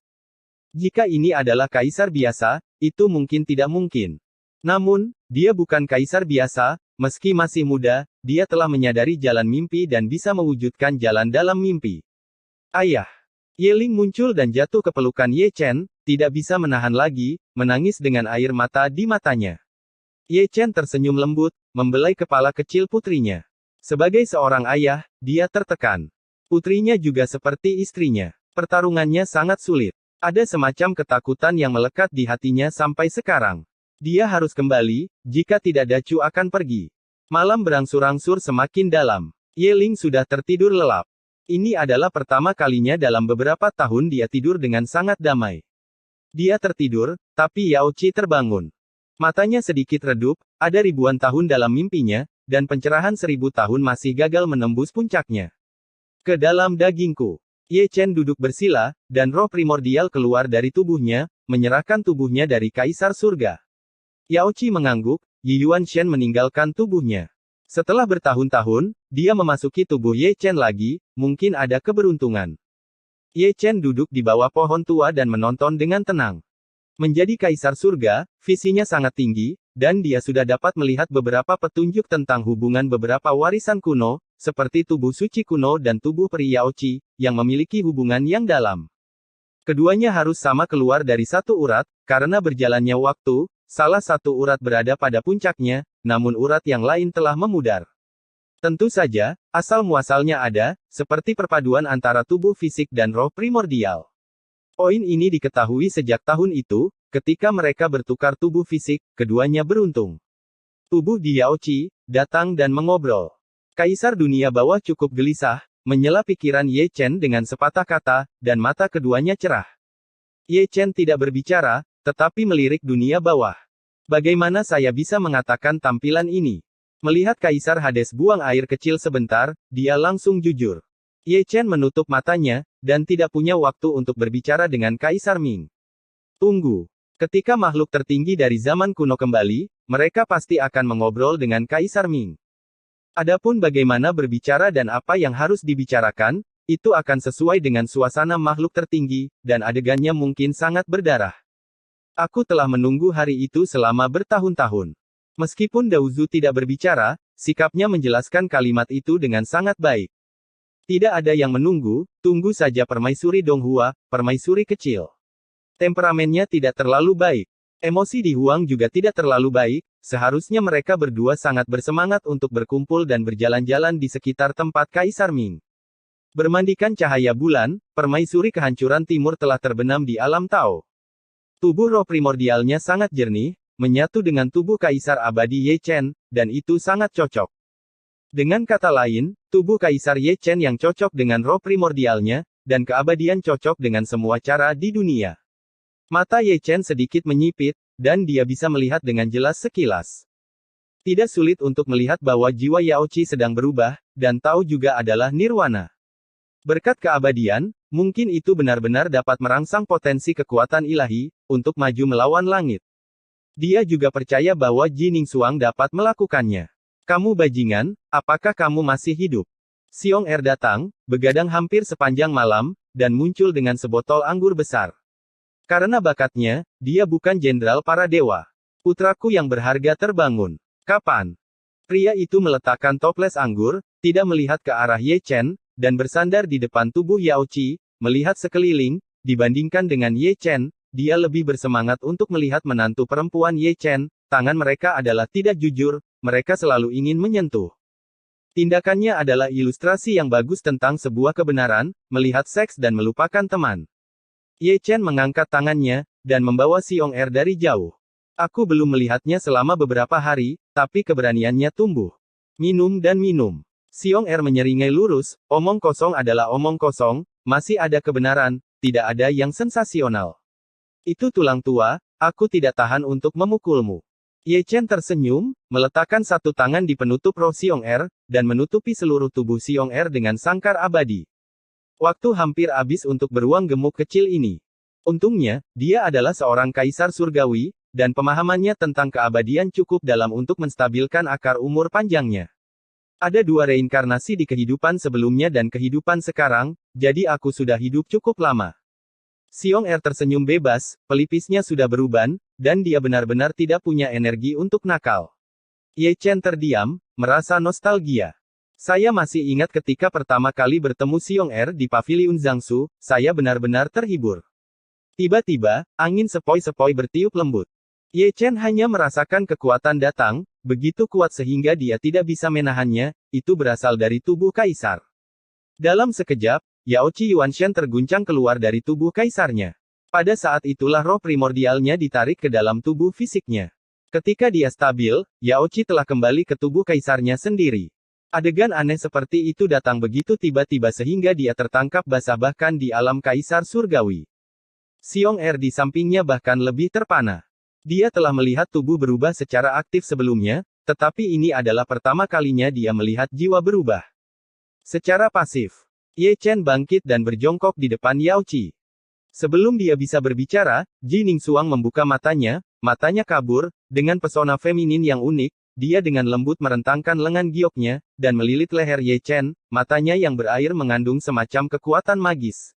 Jika ini adalah kaisar biasa, itu mungkin tidak mungkin. Namun, dia bukan kaisar biasa, meski masih muda, dia telah menyadari jalan mimpi dan bisa mewujudkan jalan dalam mimpi. Ayah! Ye Ling muncul dan jatuh ke pelukan Ye Chen, tidak bisa menahan lagi, menangis dengan air mata di matanya. Ye Chen tersenyum lembut, membelai kepala kecil putrinya. Sebagai seorang ayah, dia tertekan. Putrinya juga seperti istrinya. Pertarungannya sangat sulit. Ada semacam ketakutan yang melekat di hatinya sampai sekarang. Dia harus kembali, jika tidak Dacu akan pergi. Malam berangsur-angsur semakin dalam. Yeling sudah tertidur lelap. Ini adalah pertama kalinya dalam beberapa tahun dia tidur dengan sangat damai. Dia tertidur, tapi Yao Qi terbangun. Matanya sedikit redup, ada ribuan tahun dalam mimpinya, dan pencerahan 1000 tahun masih gagal menembus puncaknya. Ke dalam dagingku. Ye Chen duduk bersila, dan roh primordial keluar dari tubuhnya, menyerahkan tubuhnya dari Kaisar Surga. Yao Qi mengangguk, Yi Yuanshen meninggalkan tubuhnya. Setelah bertahun-tahun, dia memasuki tubuh Ye Chen lagi, mungkin ada keberuntungan. Ye Chen duduk di bawah pohon tua dan menonton dengan tenang. Menjadi Kaisar Surga, visinya sangat tinggi, dan dia sudah dapat melihat beberapa petunjuk tentang hubungan beberapa warisan kuno, seperti tubuh suci kuno dan tubuh peri Yao Qi, yang memiliki hubungan yang dalam. Keduanya harus sama keluar dari satu urat, karena berjalannya waktu, salah satu urat berada pada puncaknya, namun urat yang lain telah memudar. Tentu saja, asal-muasalnya ada, seperti perpaduan antara tubuh fisik dan roh primordial. Poin ini diketahui sejak tahun itu, ketika mereka bertukar tubuh fisik, keduanya beruntung. Tubuh di Yao Qi datang dan mengobrol. Kaisar dunia bawah cukup gelisah, menyela pikiran Ye Chen dengan sepatah kata, dan mata keduanya cerah. Ye Chen tidak berbicara, tetapi melirik dunia bawah. Bagaimana saya bisa mengatakan tampilan ini? Melihat Kaisar Hades buang air kecil sebentar, dia langsung jujur. Ye Chen menutup matanya, dan tidak punya waktu untuk berbicara dengan Kaisar Ming. Tunggu. Ketika makhluk tertinggi dari zaman kuno kembali, mereka pasti akan mengobrol dengan Kaisar Ming. Adapun bagaimana berbicara dan apa yang harus dibicarakan, itu akan sesuai dengan suasana makhluk tertinggi, dan adegannya mungkin sangat berdarah. Aku telah menunggu hari itu selama bertahun-tahun. Meskipun Daozu tidak berbicara, sikapnya menjelaskan kalimat itu dengan sangat baik. Tidak ada yang menunggu, tunggu saja permaisuri Donghua, permaisuri kecil. Temperamennya tidak terlalu baik. Emosi di Huang juga tidak terlalu baik, seharusnya mereka berdua sangat bersemangat untuk berkumpul dan berjalan-jalan di sekitar tempat Kaisar Ming. Bermandikan cahaya bulan, permaisuri kehancuran timur telah terbenam di alam Tao. Tubuh roh primordialnya sangat jernih, menyatu dengan tubuh Kaisar abadi Ye Chen, dan itu sangat cocok. Dengan kata lain, tubuh Kaisar Ye Chen yang cocok dengan roh primordialnya, dan keabadian cocok dengan semua cara di dunia. Mata Ye Chen sedikit menyipit, dan dia bisa melihat dengan jelas sekilas. Tidak sulit untuk melihat bahwa jiwa Yao Qi sedang berubah, dan Tao juga adalah nirwana. Berkat keabadian, mungkin itu benar-benar dapat merangsang potensi kekuatan ilahi, untuk maju melawan langit. Dia juga percaya bahwa Ji Ningsuang dapat melakukannya. Kamu bajingan, apakah kamu masih hidup? Xiong Er datang, begadang hampir sepanjang malam, dan muncul dengan sebotol anggur besar. Karena bakatnya, dia bukan jenderal para dewa. Putraku yang berharga terbangun. Kapan? Pria itu meletakkan toples anggur, tidak melihat ke arah Ye Chen, dan bersandar di depan tubuh Yao Qi, melihat sekeliling. Dibandingkan dengan Ye Chen, dia lebih bersemangat untuk melihat menantu perempuan Ye Chen. Tangan mereka adalah tidak jujur, mereka selalu ingin menyentuh. Tindakannya adalah ilustrasi yang bagus tentang sebuah kebenaran, melihat seks dan melupakan teman. Ye Chen mengangkat tangannya, dan membawa Xiong Er dari jauh. Aku belum melihatnya selama beberapa hari, tapi keberaniannya tumbuh. Minum dan minum. Xiong Er menyeringai lurus, omong kosong adalah omong kosong, masih ada kebenaran, tidak ada yang sensasional. Itu tulang tua, aku tidak tahan untuk memukulmu. Ye Chen tersenyum, meletakkan satu tangan di penutup roh Xiong Er, dan menutupi seluruh tubuh Xiong Er dengan sangkar abadi. Waktu hampir habis untuk beruang gemuk kecil ini. Untungnya, dia adalah seorang kaisar surgawi, dan pemahamannya tentang keabadian cukup dalam untuk menstabilkan akar umur panjangnya. Ada dua reinkarnasi di kehidupan sebelumnya dan kehidupan sekarang, jadi aku sudah hidup cukup lama. Xiong Er tersenyum bebas, pelipisnya sudah beruban, dan dia benar-benar tidak punya energi untuk nakal. Ye Chen terdiam, merasa nostalgia. Saya masih ingat ketika pertama kali bertemu Xiong Er di Paviliun Zhangsu, saya benar-benar terhibur. Tiba-tiba, angin sepoi-sepoi bertiup lembut. Ye Chen hanya merasakan kekuatan datang, begitu kuat sehingga dia tidak bisa menahannya, itu berasal dari tubuh kaisar. Dalam sekejap, Yao Qi Yuanshan terguncang keluar dari tubuh kaisarnya. Pada saat itulah roh primordialnya ditarik ke dalam tubuh fisiknya. Ketika dia stabil, Yao Qi telah kembali ke tubuh kaisarnya sendiri. Adegan aneh seperti itu datang begitu tiba-tiba sehingga dia tertangkap basah bahkan di alam kaisar surgawi. Xiong Er di sampingnya bahkan lebih terpana. Dia telah melihat tubuh berubah secara aktif sebelumnya, tetapi ini adalah pertama kalinya dia melihat jiwa berubah. Secara pasif, Ye Chen bangkit dan berjongkok di depan Yao Qi. Sebelum dia bisa berbicara, Ji Ningsuang membuka matanya kabur, dengan pesona feminin yang unik, dia dengan lembut merentangkan lengan gioknya, dan melilit leher Ye Chen, matanya yang berair mengandung semacam kekuatan magis.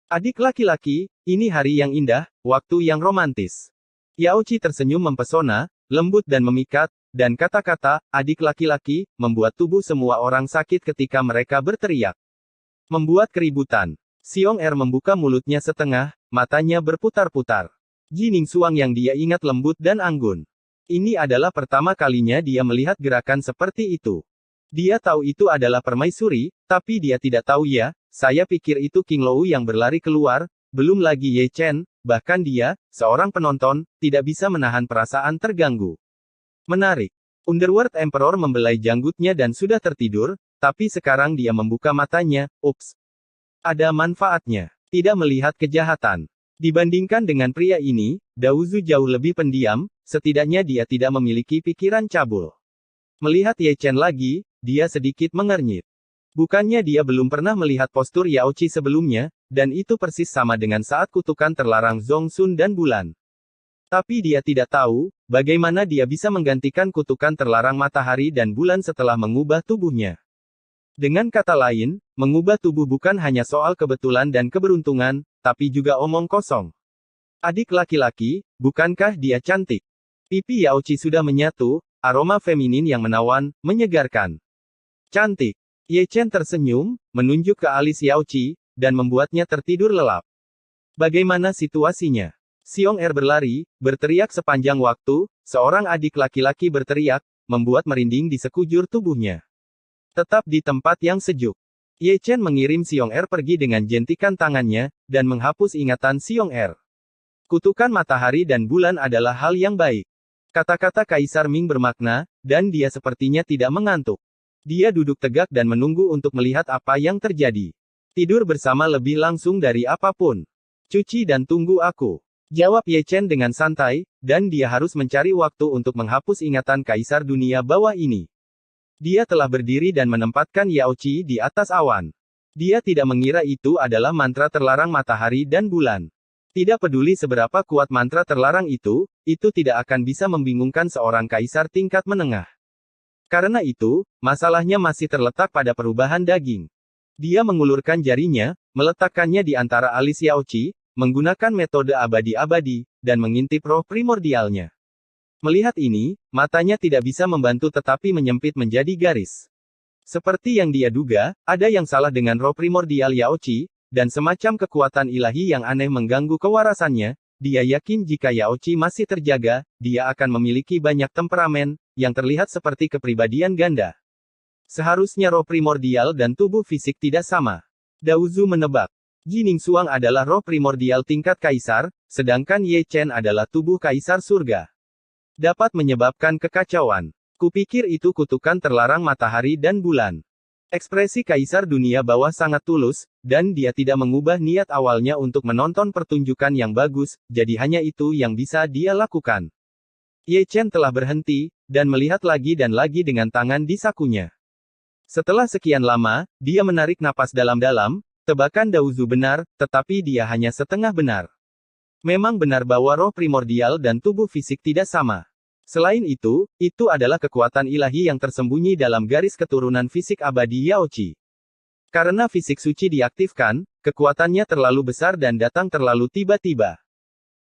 Adik laki-laki, ini hari yang indah, waktu yang romantis. Yao Qi tersenyum mempesona, lembut dan memikat, dan kata-kata, adik laki-laki, membuat tubuh semua orang sakit ketika mereka berteriak. Membuat keributan. Xiong Er membuka mulutnya setengah, matanya berputar-putar. Ji Ningsuang yang dia ingat lembut dan anggun. Ini adalah pertama kalinya dia melihat gerakan seperti itu. Dia tahu itu adalah permaisuri, tapi dia tidak tahu ya, saya pikir itu King Lou yang berlari keluar, belum lagi Ye Chen. Bahkan dia, seorang penonton, tidak bisa menahan perasaan terganggu. Menarik. Underworld Emperor membelai janggutnya dan sudah tertidur, tapi sekarang dia membuka matanya, ups. Ada manfaatnya. Tidak melihat kejahatan. Dibandingkan dengan pria ini, Daozu jauh lebih pendiam, setidaknya dia tidak memiliki pikiran cabul. Melihat Ye Chen lagi, dia sedikit mengernyit. Bukannya dia belum pernah melihat postur Yao Qi sebelumnya, dan itu persis sama dengan saat kutukan terlarang Zhong Sun dan bulan. Tapi dia tidak tahu, bagaimana dia bisa menggantikan kutukan terlarang matahari dan bulan setelah mengubah tubuhnya. Dengan kata lain, mengubah tubuh bukan hanya soal kebetulan dan keberuntungan, tapi juga omong kosong. Adik laki-laki, bukankah dia cantik? Pipi Yao Qi sudah menyatu, aroma feminin yang menawan, menyegarkan. Cantik. Ye Chen tersenyum, menunjuk ke alis Yao Qi, dan membuatnya tertidur lelap. Bagaimana situasinya? Xiong Er berlari, berteriak sepanjang waktu, seorang adik laki-laki berteriak, membuat merinding di sekujur tubuhnya. Tetap di tempat yang sejuk. Ye Chen mengirim Xiong Er pergi dengan jentikan tangannya, dan menghapus ingatan Xiong Er. Kutukan matahari dan bulan adalah hal yang baik. Kata-kata Kaisar Ming bermakna, dan dia sepertinya tidak mengantuk. Dia duduk tegak dan menunggu untuk melihat apa yang terjadi. Tidur bersama lebih langsung dari apapun. Cuci dan tunggu aku. Jawab Ye Chen dengan santai, dan dia harus mencari waktu untuk menghapus ingatan Kaisar dunia bawah ini. Dia telah berdiri dan menempatkan Yao Qi di atas awan. Dia tidak mengira itu adalah mantra terlarang matahari dan bulan. Tidak peduli seberapa kuat mantra terlarang itu tidak akan bisa membingungkan seorang kaisar tingkat menengah. Karena itu, masalahnya masih terletak pada perubahan daging. Dia mengulurkan jarinya, meletakkannya di antara alis Yao Qi, menggunakan metode abadi-abadi, dan mengintip roh primordialnya. Melihat ini, matanya tidak bisa membantu tetapi menyempit menjadi garis. Seperti yang dia duga, ada yang salah dengan roh primordial Yao Qi, dan semacam kekuatan ilahi yang aneh mengganggu kewarasannya. Dia yakin jika Yao Qi masih terjaga, dia akan memiliki banyak temperamen, yang terlihat seperti kepribadian ganda. Seharusnya roh primordial dan tubuh fisik tidak sama. Daozu menebak. Ji Ningsuang adalah roh primordial tingkat kaisar, sedangkan Ye Chen adalah tubuh kaisar surga. Dapat menyebabkan kekacauan. Kupikir itu kutukan terlarang matahari dan bulan. Ekspresi kaisar dunia bawah sangat tulus, dan dia tidak mengubah niat awalnya untuk menonton pertunjukan yang bagus, jadi hanya itu yang bisa dia lakukan. Ye Chen telah berhenti, dan melihat lagi dan lagi dengan tangan di sakunya. Setelah sekian lama, dia menarik napas dalam-dalam, tebakan Daozu benar, tetapi dia hanya setengah benar. Memang benar bahwa roh primordial dan tubuh fisik tidak sama. Selain itu adalah kekuatan ilahi yang tersembunyi dalam garis keturunan fisik abadi Yao Qi. Karena fisik suci diaktifkan, kekuatannya terlalu besar dan datang terlalu tiba-tiba.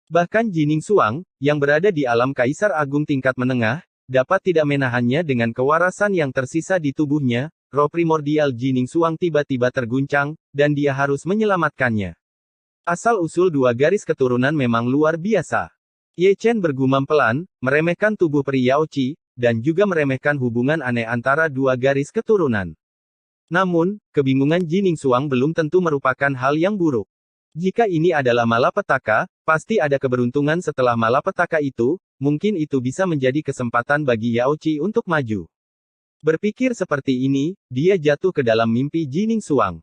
Bahkan Ji Ningsuang, yang berada di alam Kaisar Agung tingkat menengah, dapat tidak menahannya dengan kewarasan yang tersisa di tubuhnya. Roh primordial Ji Ningsuang tiba-tiba terguncang, dan dia harus menyelamatkannya. Asal-usul dua garis keturunan memang luar biasa. Ye Chen bergumam pelan, meremehkan tubuh peri Yao Qi, dan juga meremehkan hubungan aneh antara dua garis keturunan. Namun, kebingungan Jining Xuang belum tentu merupakan hal yang buruk. Jika ini adalah malapetaka, pasti ada keberuntungan setelah malapetaka itu, mungkin itu bisa menjadi kesempatan bagi Yao Qi untuk maju. Berpikir seperti ini, dia jatuh ke dalam mimpi Jining Xuang.